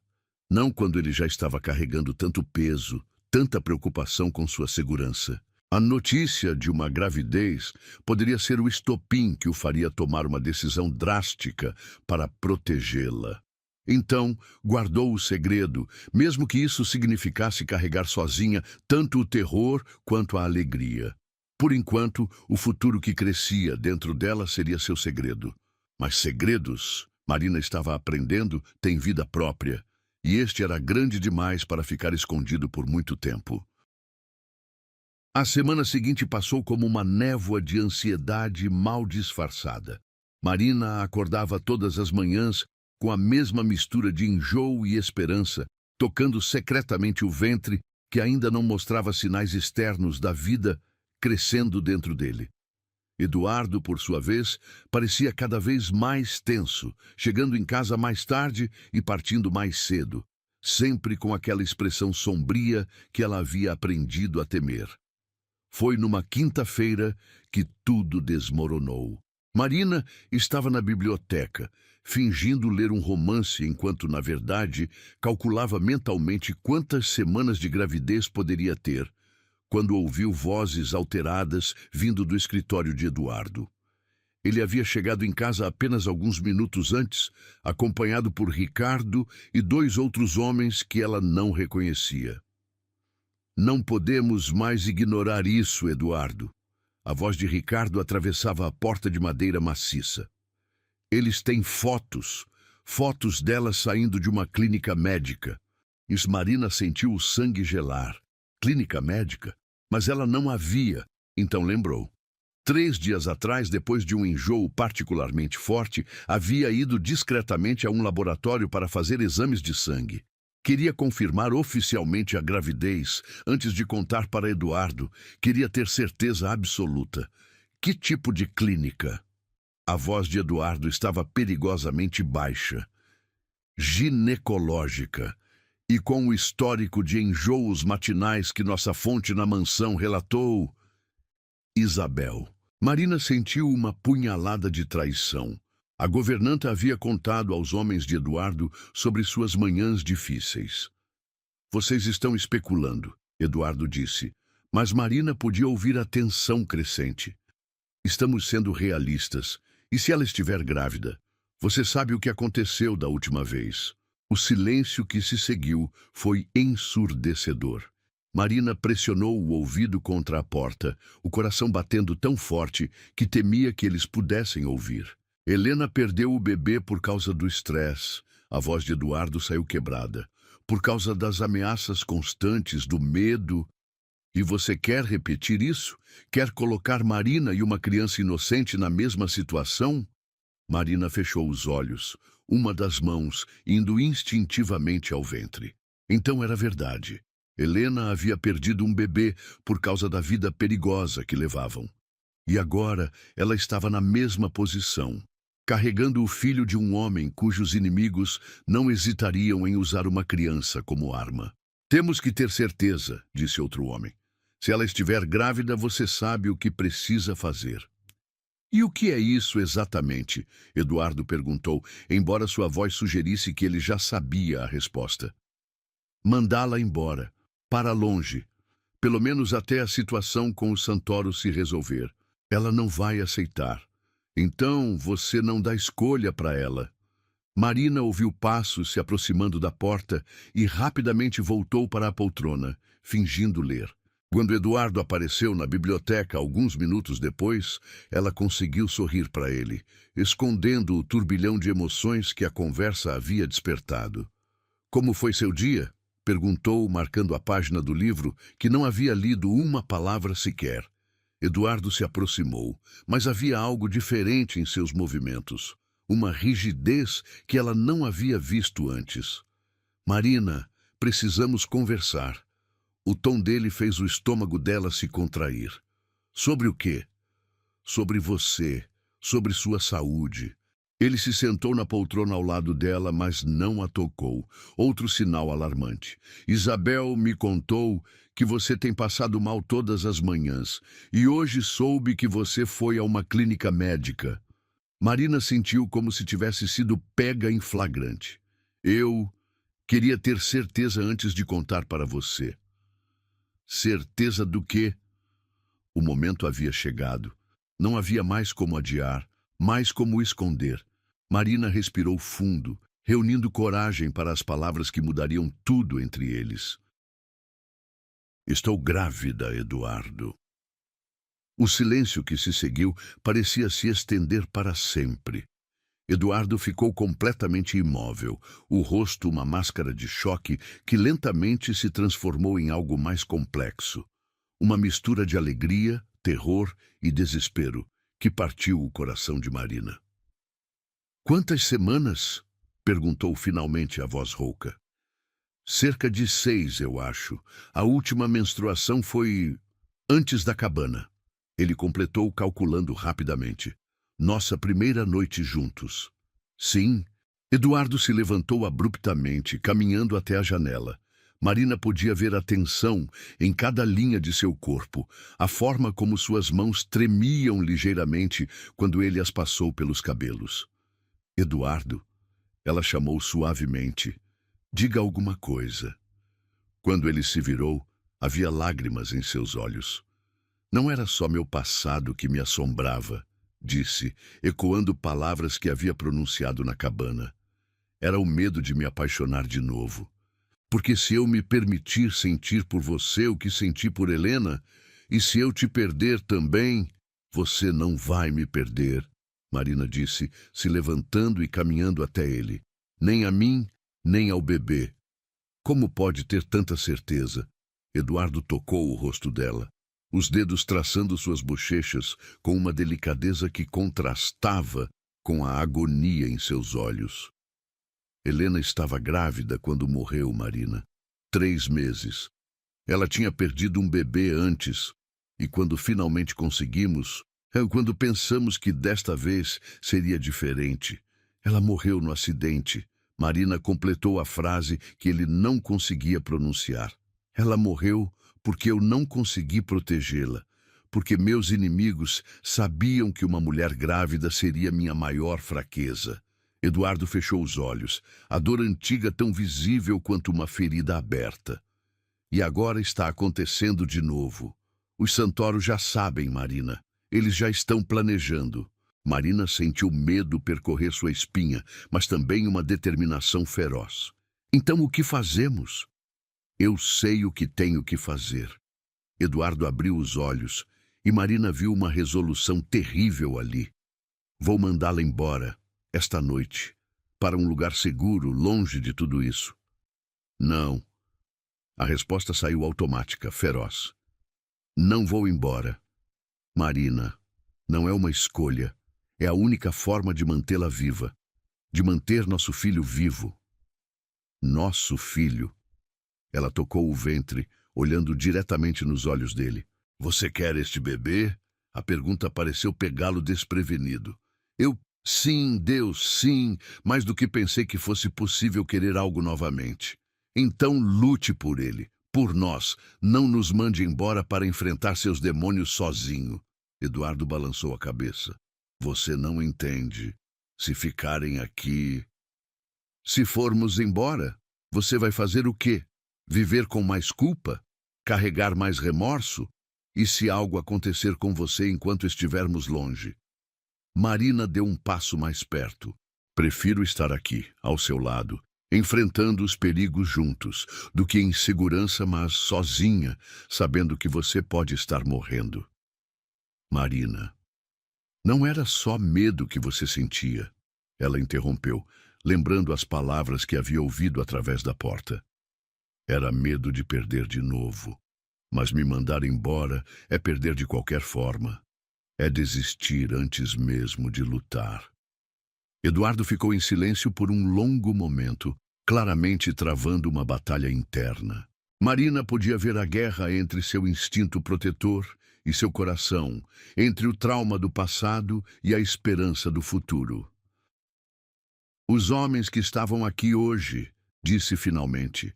Não quando ele já estava carregando tanto peso, tanta preocupação com sua segurança. A notícia de uma gravidez poderia ser o estopim que o faria tomar uma decisão drástica para protegê-la. Então, guardou o segredo, mesmo que isso significasse carregar sozinha tanto o terror quanto a alegria. Por enquanto, o futuro que crescia dentro dela seria seu segredo. Mas segredos, Marina estava aprendendo, têm vida própria. E este era grande demais para ficar escondido por muito tempo. A semana seguinte passou como uma névoa de ansiedade mal disfarçada. Marina acordava todas as manhãs com a mesma mistura de enjoo e esperança, tocando secretamente o ventre que ainda não mostrava sinais externos da vida crescendo dentro dele. Eduardo, por sua vez, parecia cada vez mais tenso, chegando em casa mais tarde e partindo mais cedo, sempre com aquela expressão sombria que ela havia aprendido a temer. Foi numa quinta-feira que tudo desmoronou. Marina estava na biblioteca, fingindo ler um romance enquanto, na verdade, calculava mentalmente quantas semanas de gravidez poderia ter, quando ouviu vozes alteradas vindo do escritório de Eduardo. Ele havia chegado em casa apenas alguns minutos antes, acompanhado por Ricardo e 2 outros homens que ela não reconhecia. Não podemos mais ignorar isso, Eduardo. A voz de Ricardo atravessava a porta de madeira maciça. Eles têm fotos dela saindo de uma clínica médica. Marina sentiu o sangue gelar. Clínica médica? Mas ela não havia, então lembrou. 3 dias atrás, depois de um enjoo particularmente forte, havia ido discretamente a um laboratório para fazer exames de sangue. Queria confirmar oficialmente a gravidez antes de contar para Eduardo. Queria ter certeza absoluta. Que tipo de clínica? A voz de Eduardo estava perigosamente baixa. Ginecológica. E com o histórico de enjoos matinais que nossa fonte na mansão relatou... Isabel. Marina sentiu uma punhalada de traição. A governanta havia contado aos homens de Eduardo sobre suas manhãs difíceis. Vocês estão especulando, Eduardo disse, mas Marina podia ouvir a tensão crescente. Estamos sendo realistas. E se ela estiver grávida? Você sabe o que aconteceu da última vez. O silêncio que se seguiu foi ensurdecedor. Marina pressionou o ouvido contra a porta, o coração batendo tão forte que temia que eles pudessem ouvir. Helena perdeu o bebê por causa do estresse. A voz de Eduardo saiu quebrada. Por causa das ameaças constantes, do medo. E você quer repetir isso? Quer colocar Marina e uma criança inocente na mesma situação? Marina fechou os olhos, uma das mãos indo instintivamente ao ventre. Então era verdade. Helena havia perdido um bebê por causa da vida perigosa que levavam. E agora ela estava na mesma posição, carregando o filho de um homem cujos inimigos não hesitariam em usar uma criança como arma. Temos que ter certeza, disse outro homem. Se ela estiver grávida, você sabe o que precisa fazer. E o que é isso exatamente? Eduardo perguntou, embora sua voz sugerisse que ele já sabia a resposta. Mandá-la embora, para longe, pelo menos até a situação com o Santoro se resolver. Ela não vai aceitar. Então você não dá escolha para ela. Marina ouviu passos se aproximando da porta e rapidamente voltou para a poltrona, fingindo ler. Quando Eduardo apareceu na biblioteca alguns minutos depois, ela conseguiu sorrir para ele, escondendo o turbilhão de emoções que a conversa havia despertado. Como foi seu dia? Perguntou, marcando a página do livro, que não havia lido uma palavra sequer. Eduardo se aproximou, mas havia algo diferente em seus movimentos, uma rigidez que ela não havia visto antes. Marina, precisamos conversar. O tom dele fez o estômago dela se contrair. Sobre o quê? Sobre você, sobre sua saúde. Ele se sentou na poltrona ao lado dela, mas não a tocou. Outro sinal alarmante. Isabel me contou que você tem passado mal todas as manhãs, e hoje soube que você foi a uma clínica médica. Marina sentiu como se tivesse sido pega em flagrante. Eu queria ter certeza antes de contar para você. Certeza do quê? O momento havia chegado. Não havia mais como adiar, mais como esconder. Marina respirou fundo, reunindo coragem para as palavras que mudariam tudo entre eles. Estou grávida, Eduardo. O silêncio que se seguiu parecia se estender para sempre. Eduardo ficou completamente imóvel, o rosto uma máscara de choque que lentamente se transformou em algo mais complexo. Uma mistura de alegria, terror e desespero que partiu o coração de Marina. Quantas semanas? Perguntou finalmente a voz rouca. Cerca de 6, eu acho. A última menstruação foi antes da cabana. Ele completou calculando rapidamente. Nossa primeira noite juntos. Sim. Eduardo se levantou abruptamente, caminhando até a janela. Marina podia ver a tensão em cada linha de seu corpo, a forma como suas mãos tremiam ligeiramente quando ele as passou pelos cabelos. Eduardo, ela chamou suavemente. Diga alguma coisa. Quando ele se virou, havia lágrimas em seus olhos. Não era só meu passado que me assombrava, disse, ecoando palavras que havia pronunciado na cabana. Era o medo de me apaixonar de novo. Porque se eu me permitir sentir por você o que senti por Helena, e se eu te perder também, você não vai me perder. Marina disse, se levantando e caminhando até ele. Nem a mim, nem ao bebê. Como pode ter tanta certeza? Eduardo tocou o rosto dela, os dedos traçando suas bochechas com uma delicadeza que contrastava com a agonia em seus olhos. Helena estava grávida quando morreu Marina. 3 meses. Ela tinha perdido um bebê antes, e quando finalmente conseguimos, quando pensamos que desta vez seria diferente, ela morreu no acidente. Marina completou a frase que ele não conseguia pronunciar. Ela morreu porque eu não consegui protegê-la, porque meus inimigos sabiam que uma mulher grávida seria minha maior fraqueza. Eduardo fechou os olhos, a dor antiga tão visível quanto uma ferida aberta. E agora está acontecendo de novo. Os Santoro já sabem, Marina. Eles já estão planejando. Marina sentiu medo percorrer sua espinha, mas também uma determinação feroz. Então o que fazemos? Eu sei o que tenho que fazer. Eduardo abriu os olhos e Marina viu uma resolução terrível ali. Vou mandá-la embora, esta noite, para um lugar seguro, longe de tudo isso. Não. A resposta saiu automática, feroz. Não vou embora. Marina, não é uma escolha. É a única forma de mantê-la viva. De manter nosso filho vivo. Nosso filho. Ela tocou o ventre, olhando diretamente nos olhos dele. Você quer este bebê? A pergunta pareceu pegá-lo desprevenido. Sim, Deus, sim, mais do que pensei que fosse possível querer algo novamente. Então lute por ele, por nós. Não nos mande embora para enfrentar seus demônios sozinho. Eduardo balançou a cabeça. Você não entende. Se ficarem aqui... Se formos embora, você vai fazer o quê? Viver com mais culpa? Carregar mais remorso? E se algo acontecer com você enquanto estivermos longe? Marina deu um passo mais perto. Prefiro estar aqui, ao seu lado, enfrentando os perigos juntos, do que em segurança, mas sozinha, sabendo que você pode estar morrendo. Marina, não era só medo que você sentia. Ela interrompeu, lembrando as palavras que havia ouvido através da porta. Era medo de perder de novo. Mas me mandar embora é perder de qualquer forma. É desistir antes mesmo de lutar. Eduardo ficou em silêncio por um longo momento, claramente travando uma batalha interna. Marina podia ver a guerra entre seu instinto protetor e seu coração, entre o trauma do passado e a esperança do futuro. Os homens que estavam aqui hoje, disse finalmente,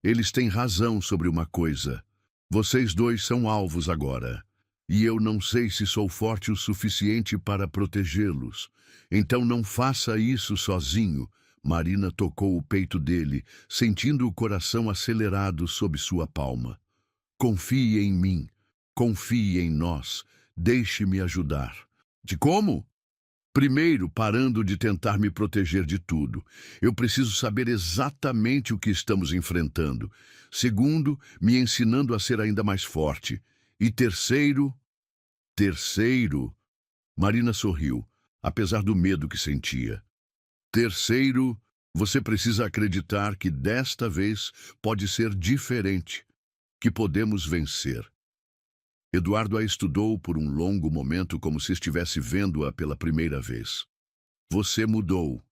eles têm razão sobre uma coisa. Vocês dois são alvos agora. E eu não sei se sou forte o suficiente para protegê-los. Então não faça isso sozinho. Marina tocou o peito dele, sentindo o coração acelerado sob sua palma. Confie em mim. Confie em nós. Deixe-me ajudar. De como? Primeiro, parando de tentar me proteger de tudo. Eu preciso saber exatamente o que estamos enfrentando. Segundo, me ensinando a ser ainda mais forte. E terceiro... Marina sorriu, apesar do medo que sentia. Terceiro, você precisa acreditar que desta vez pode ser diferente, que podemos vencer. Eduardo a estudou por um longo momento como se estivesse vendo-a pela primeira vez. Você mudou,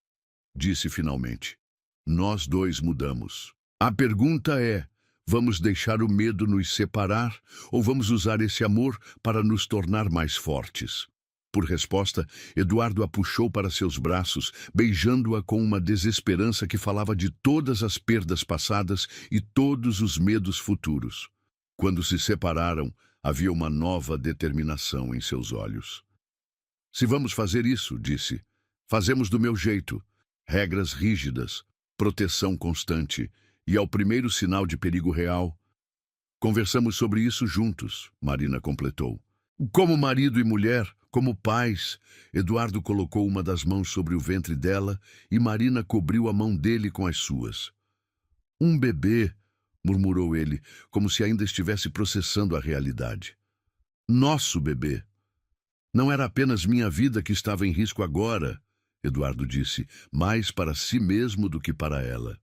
disse finalmente. Nós dois mudamos. A pergunta é, vamos deixar o medo nos separar ou vamos usar esse amor para nos tornar mais fortes? Por resposta, Eduardo a puxou para seus braços, beijando-a com uma desesperança que falava de todas as perdas passadas e todos os medos futuros. Quando se separaram, havia uma nova determinação em seus olhos. Se vamos fazer isso, disse, fazemos do meu jeito. Regras rígidas, proteção constante, e ao primeiro sinal de perigo real... Conversamos sobre isso juntos, Marina completou. Como marido e mulher, como pais, Eduardo colocou uma das mãos sobre o ventre dela e Marina cobriu a mão dele com as suas. Um bebê, murmurou ele, como se ainda estivesse processando a realidade. Nosso bebê. Não era apenas minha vida que estava em risco agora, Eduardo disse, mais para si mesmo do que para ela.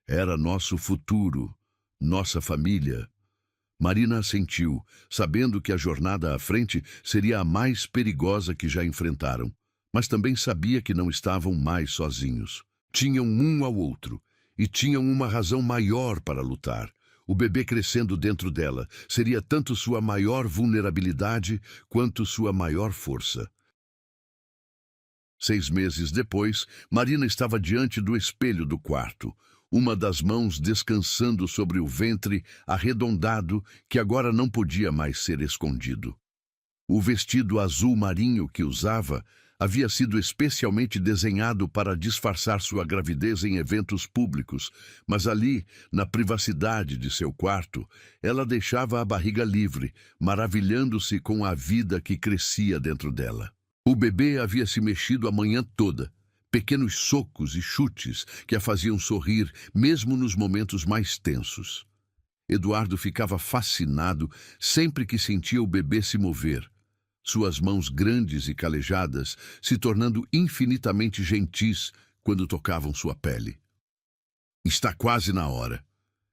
Era nosso futuro, nossa família. Marina assentiu, sabendo que a jornada à frente seria a mais perigosa que já enfrentaram, mas também sabia que não estavam mais sozinhos. Tinham um ao outro, e tinham uma razão maior para lutar. O bebê crescendo dentro dela seria tanto sua maior vulnerabilidade quanto sua maior força. 6 meses depois, Marina estava diante do espelho do quarto, uma das mãos descansando sobre o ventre arredondado que agora não podia mais ser escondido. O vestido azul marinho que usava havia sido especialmente desenhado para disfarçar sua gravidez em eventos públicos, mas ali, na privacidade de seu quarto, ela deixava a barriga livre, maravilhando-se com a vida que crescia dentro dela. O bebê havia se mexido a manhã toda, pequenos socos e chutes que a faziam sorrir, mesmo nos momentos mais tensos. Eduardo ficava fascinado sempre que sentia o bebê se mover, suas mãos grandes e calejadas se tornando infinitamente gentis quando tocavam sua pele. Está quase na hora,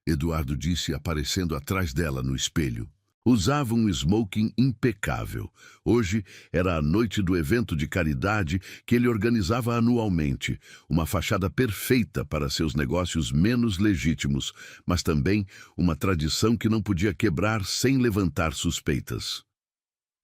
Eduardo disse aparecendo atrás dela no espelho. Usava um smoking impecável. Hoje era a noite do evento de caridade que ele organizava anualmente, uma fachada perfeita para seus negócios menos legítimos, mas também uma tradição que não podia quebrar sem levantar suspeitas.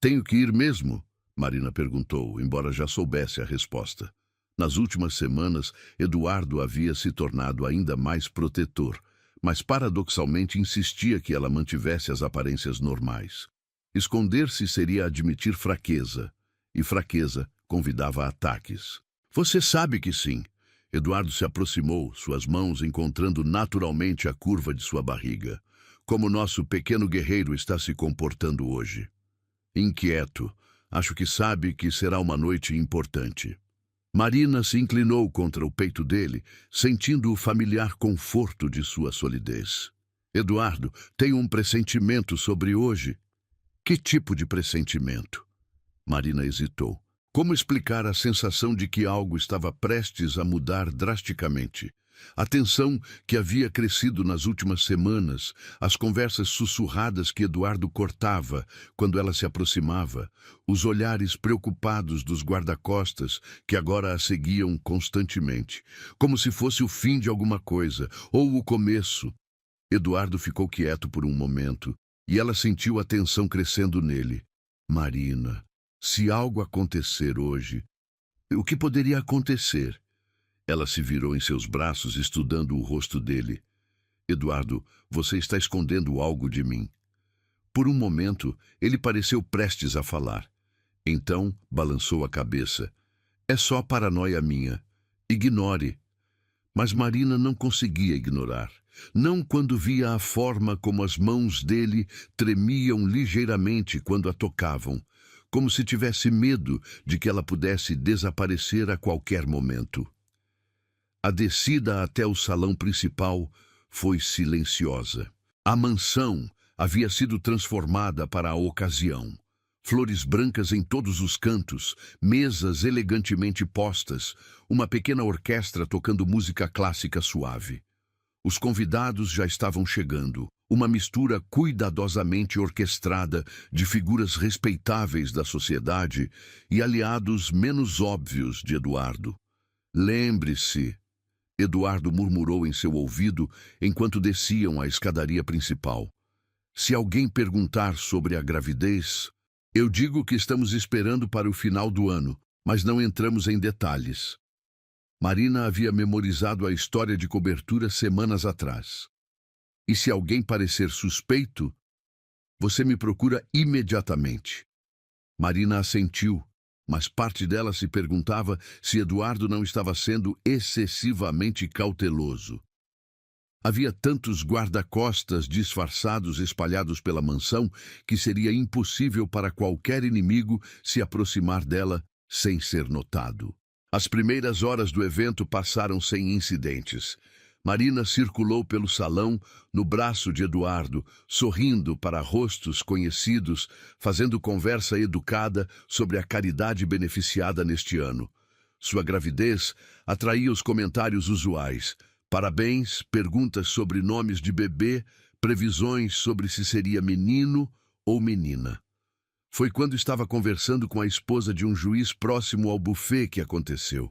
Tenho que ir mesmo? Marina perguntou, embora já soubesse a resposta. Nas últimas semanas, Eduardo havia se tornado ainda mais protetor, mas paradoxalmente insistia que ela mantivesse as aparências normais. Esconder-se seria admitir fraqueza, e fraqueza convidava a ataques. Você sabe que sim. Eduardo se aproximou, suas mãos encontrando naturalmente a curva de sua barriga. Como nosso pequeno guerreiro está se comportando hoje? Inquieto, acho que sabe que será uma noite importante. Marina se inclinou contra o peito dele, sentindo o familiar conforto de sua solidez. Eduardo, tenho um pressentimento sobre hoje. Que tipo de pressentimento? Marina hesitou. Como explicar a sensação de que algo estava prestes a mudar drasticamente? A tensão que havia crescido nas últimas semanas, as conversas sussurradas que Eduardo cortava quando ela se aproximava, os olhares preocupados dos guarda-costas que agora a seguiam constantemente, como se fosse o fim de alguma coisa, ou o começo. Eduardo ficou quieto por um momento, e ela sentiu a tensão crescendo nele. Marina, se algo acontecer hoje, o que poderia acontecer? Ela se virou em seus braços, estudando o rosto dele. Eduardo, você está escondendo algo de mim. Por um momento, ele pareceu prestes a falar. Então, balançou a cabeça. É só paranoia minha. Ignore. Mas Marina não conseguia ignorar. Não quando via a forma como as mãos dele tremiam ligeiramente quando a tocavam, como se tivesse medo de que ela pudesse desaparecer a qualquer momento. A descida até o salão principal foi silenciosa. A mansão havia sido transformada para a ocasião. Flores brancas em todos os cantos, mesas elegantemente postas, uma pequena orquestra tocando música clássica suave. Os convidados já estavam chegando, uma mistura cuidadosamente orquestrada de figuras respeitáveis da sociedade e aliados menos óbvios de Eduardo. Lembre-se, Eduardo murmurou em seu ouvido enquanto desciam a escadaria principal. Se alguém perguntar sobre a gravidez, eu digo que estamos esperando para o final do ano, mas não entramos em detalhes. Marina havia memorizado a história de cobertura semanas atrás. E se alguém parecer suspeito, você me procura imediatamente. Marina assentiu, mas parte dela se perguntava se Eduardo não estava sendo excessivamente cauteloso. Havia tantos guarda-costas disfarçados espalhados pela mansão que seria impossível para qualquer inimigo se aproximar dela sem ser notado. As primeiras horas do evento passaram sem incidentes. Marina circulou pelo salão, no braço de Eduardo, sorrindo para rostos conhecidos, fazendo conversa educada sobre a caridade beneficiada neste ano. Sua gravidez atraía os comentários usuais. Parabéns, perguntas sobre nomes de bebê, previsões sobre se seria menino ou menina. Foi quando estava conversando com a esposa de um juiz próximo ao buffet que aconteceu.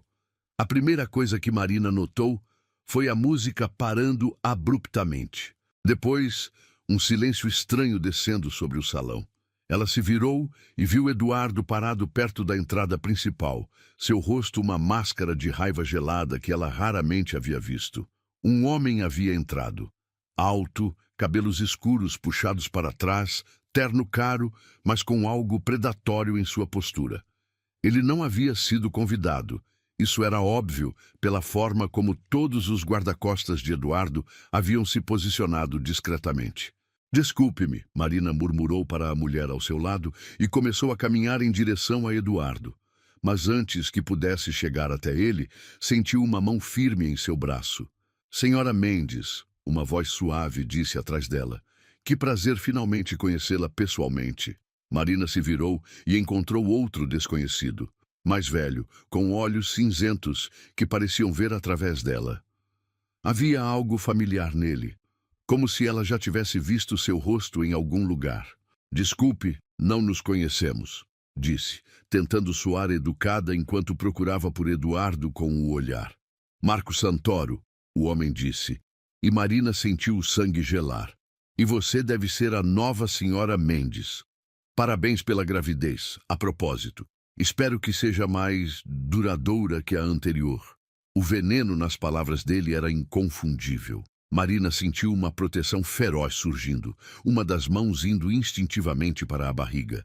A primeira coisa que Marina notou foi a música parando abruptamente. Depois, um silêncio estranho descendo sobre o salão. Ela se virou e viu Eduardo parado perto da entrada principal, seu rosto uma máscara de raiva gelada que ela raramente havia visto. Um homem havia entrado. Alto, cabelos escuros puxados para trás, terno caro, mas com algo predatório em sua postura. Ele não havia sido convidado. Isso era óbvio pela forma como todos os guarda-costas de Eduardo haviam se posicionado discretamente. Desculpe-me, Marina murmurou para a mulher ao seu lado e começou a caminhar em direção a Eduardo. Mas antes que pudesse chegar até ele, sentiu uma mão firme em seu braço. Senhora Mendes, uma voz suave disse atrás dela. Que prazer finalmente conhecê-la pessoalmente. Marina se virou e encontrou outro desconhecido, mais velho, com olhos cinzentos que pareciam ver através dela. Havia algo familiar nele, como se ela já tivesse visto seu rosto em algum lugar. Desculpe, não nos conhecemos, disse, tentando soar educada enquanto procurava por Eduardo com o olhar. Marco Santoro, o homem disse, e Marina sentiu o sangue gelar. E você deve ser a nova senhora Mendes. Parabéns pela gravidez, a propósito. Espero que seja mais duradoura que a anterior. O veneno nas palavras dele era inconfundível. Marina sentiu uma proteção feroz surgindo, uma das mãos indo instintivamente para a barriga.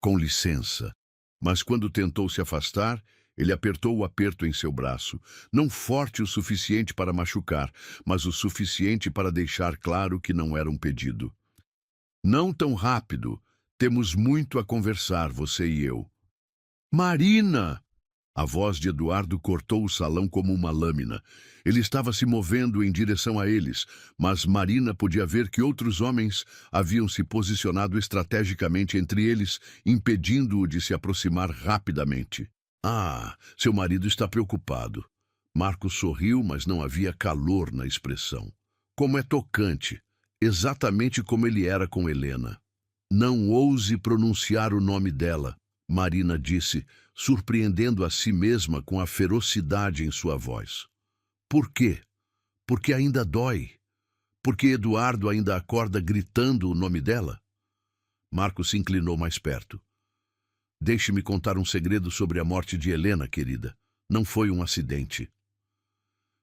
Com licença. Mas quando tentou se afastar, ele apertou o aperto em seu braço, não forte o suficiente para machucar, mas o suficiente para deixar claro que não era um pedido. Não tão rápido. Temos muito a conversar, você e eu. Marina! A voz de Eduardo cortou o salão como uma lâmina. Ele estava se movendo em direção a eles, mas Marina podia ver que outros homens haviam se posicionado estrategicamente entre eles, impedindo-o de se aproximar rapidamente. Ah, seu marido está preocupado. Marco sorriu, mas não havia calor na expressão. Como é tocante, exatamente como ele era com Helena. Não ouse pronunciar o nome dela, Marina disse, surpreendendo a si mesma com a ferocidade em sua voz. Por quê? Porque ainda dói. Porque Eduardo ainda acorda gritando o nome dela? Marco se inclinou mais perto. Deixe-me contar um segredo sobre a morte de Helena, querida. Não foi um acidente.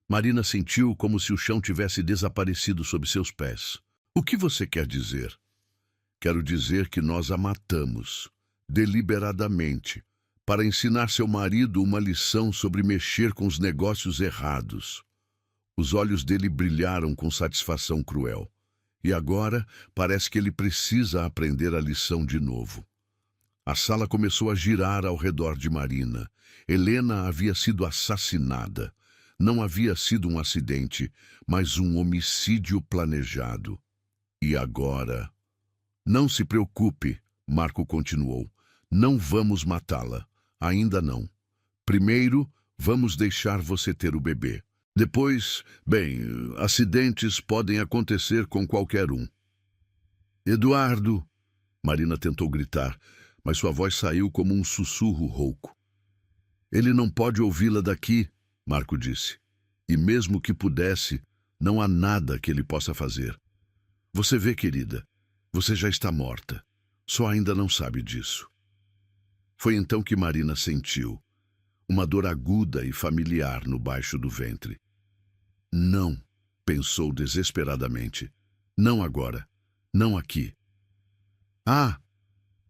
Marina sentiu como se o chão tivesse desaparecido sob seus pés. O que você quer dizer? Quero dizer que nós a matamos, deliberadamente, para ensinar seu marido uma lição sobre mexer com os negócios errados. Os olhos dele brilharam com satisfação cruel. E agora parece que ele precisa aprender a lição de novo. A sala começou a girar ao redor de Marina. Helena havia sido assassinada. Não havia sido um acidente, mas um homicídio planejado. E agora... Não se preocupe, Marco continuou. Não vamos matá-la. Ainda não. Primeiro, vamos deixar você ter o bebê. Depois, bem, acidentes podem acontecer com qualquer um. Eduardo! Marina tentou gritar, mas sua voz saiu como um sussurro rouco. Ele não pode ouvi-la daqui, Marco disse. E mesmo que pudesse, não há nada que ele possa fazer. Você vê, querida, você já está morta. Só ainda não sabe disso. Foi então que Marina sentiu uma dor aguda e familiar no baixo do ventre. Não, pensou desesperadamente. Não agora. Não aqui. Ah!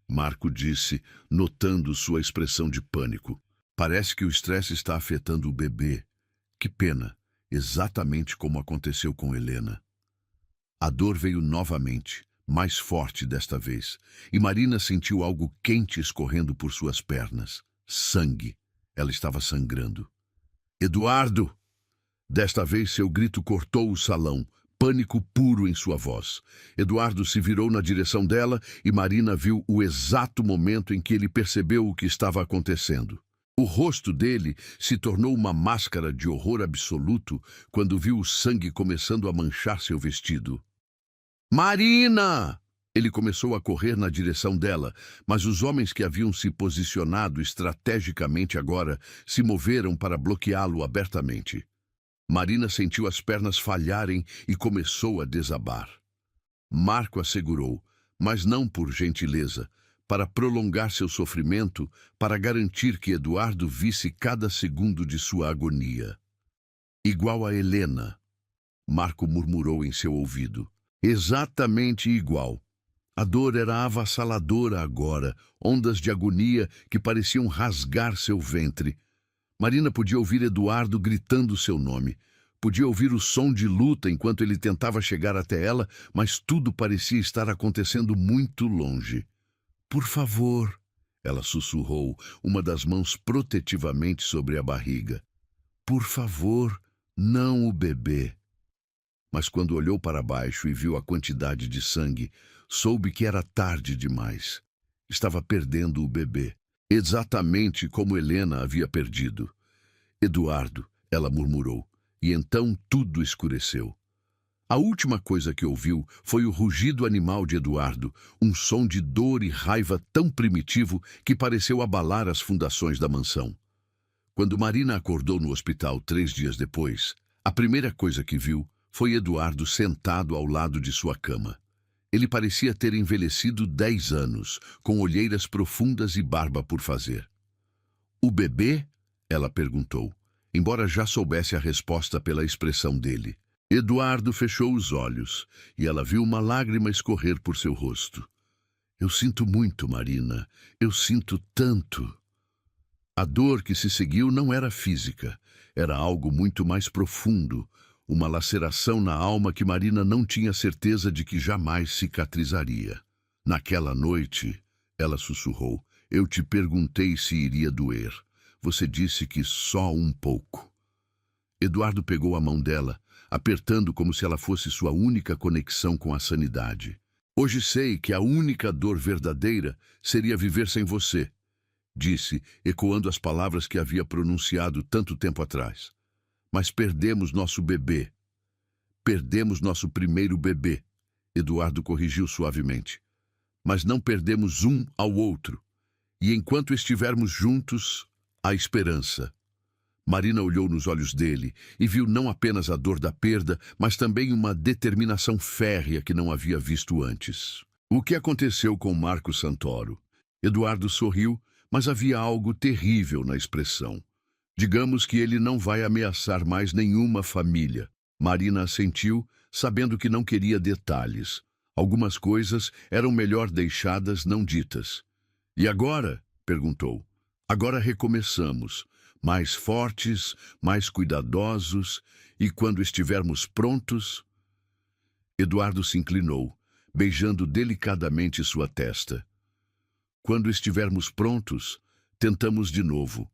Marco disse, notando sua expressão de pânico. Parece que o estresse está afetando o bebê. Que pena, exatamente como aconteceu com Helena. A dor veio novamente, mais forte desta vez, e Marina sentiu algo quente escorrendo por suas pernas. Sangue. Ela estava sangrando. Eduardo! Desta vez seu grito cortou o salão, pânico puro em sua voz. Eduardo se virou na direção dela e Marina viu o exato momento em que ele percebeu o que estava acontecendo. O rosto dele se tornou uma máscara de horror absoluto quando viu o sangue começando a manchar seu vestido. Marina! Ele começou a correr na direção dela, mas os homens que haviam se posicionado estrategicamente agora se moveram para bloqueá-lo abertamente. Marina sentiu as pernas falharem e começou a desabar. Marco a segurou, mas não por gentileza, para prolongar seu sofrimento, para garantir que Eduardo visse cada segundo de sua agonia. Igual a Helena, Marco murmurou em seu ouvido. Exatamente igual. A dor era avassaladora agora, ondas de agonia que pareciam rasgar seu ventre. Marina podia ouvir Eduardo gritando seu nome. Podia ouvir o som de luta enquanto ele tentava chegar até ela, mas tudo parecia estar acontecendo muito longe. Por favor, ela sussurrou, uma das mãos protetivamente sobre a barriga. Por favor, não o bebê. Mas quando olhou para baixo e viu a quantidade de sangue, soube que era tarde demais. Estava perdendo o bebê, exatamente como Helena havia perdido. Eduardo, ela murmurou, e então tudo escureceu. A última coisa que ouviu foi o rugido animal de Eduardo, um som de dor e raiva tão primitivo que pareceu abalar as fundações da mansão. Quando Marina acordou no hospital 3 dias depois, a primeira coisa que viu foi Eduardo sentado ao lado de sua cama. Ele parecia ter envelhecido 10 anos, com olheiras profundas e barba por fazer. "O bebê?" ela perguntou, embora já soubesse a resposta pela expressão dele. Eduardo fechou os olhos e ela viu uma lágrima escorrer por seu rosto. "Eu sinto muito, Marina. Eu sinto tanto." A dor que se seguiu não era física, era algo muito mais profundo, uma laceração na alma que Marina não tinha certeza de que jamais cicatrizaria. "Naquela noite," ela sussurrou, "eu te perguntei se iria doer. Você disse que só um pouco." Eduardo pegou a mão dela, apertando como se ela fosse sua única conexão com a sanidade. "Hoje sei que a única dor verdadeira seria viver sem você," disse, ecoando as palavras que havia pronunciado tanto tempo atrás. "Mas perdemos nosso bebê. Perdemos nosso primeiro bebê," Eduardo corrigiu suavemente. "Mas não perdemos um ao outro. E enquanto estivermos juntos, há esperança." Marina olhou nos olhos dele e viu não apenas a dor da perda, mas também uma determinação férrea que não havia visto antes. "O que aconteceu com Marco Santoro?" Eduardo sorriu, mas havia algo terrível na expressão. "Digamos que ele não vai ameaçar mais nenhuma família." Marina assentiu, sabendo que não queria detalhes. Algumas coisas eram melhor deixadas não ditas. "E agora?" perguntou. "Agora recomeçamos. Mais fortes, mais cuidadosos, e quando estivermos prontos..." Eduardo se inclinou, beijando delicadamente sua testa. "Quando estivermos prontos, tentamos de novo."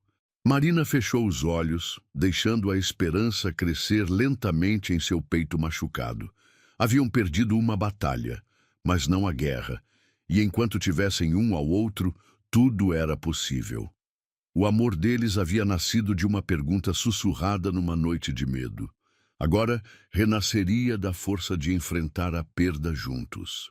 Marina fechou os olhos, deixando a esperança crescer lentamente em seu peito machucado. Haviam perdido uma batalha, mas não a guerra, e enquanto tivessem um ao outro, tudo era possível. O amor deles havia nascido de uma pergunta sussurrada numa noite de medo. Agora renasceria da força de enfrentar a perda juntos.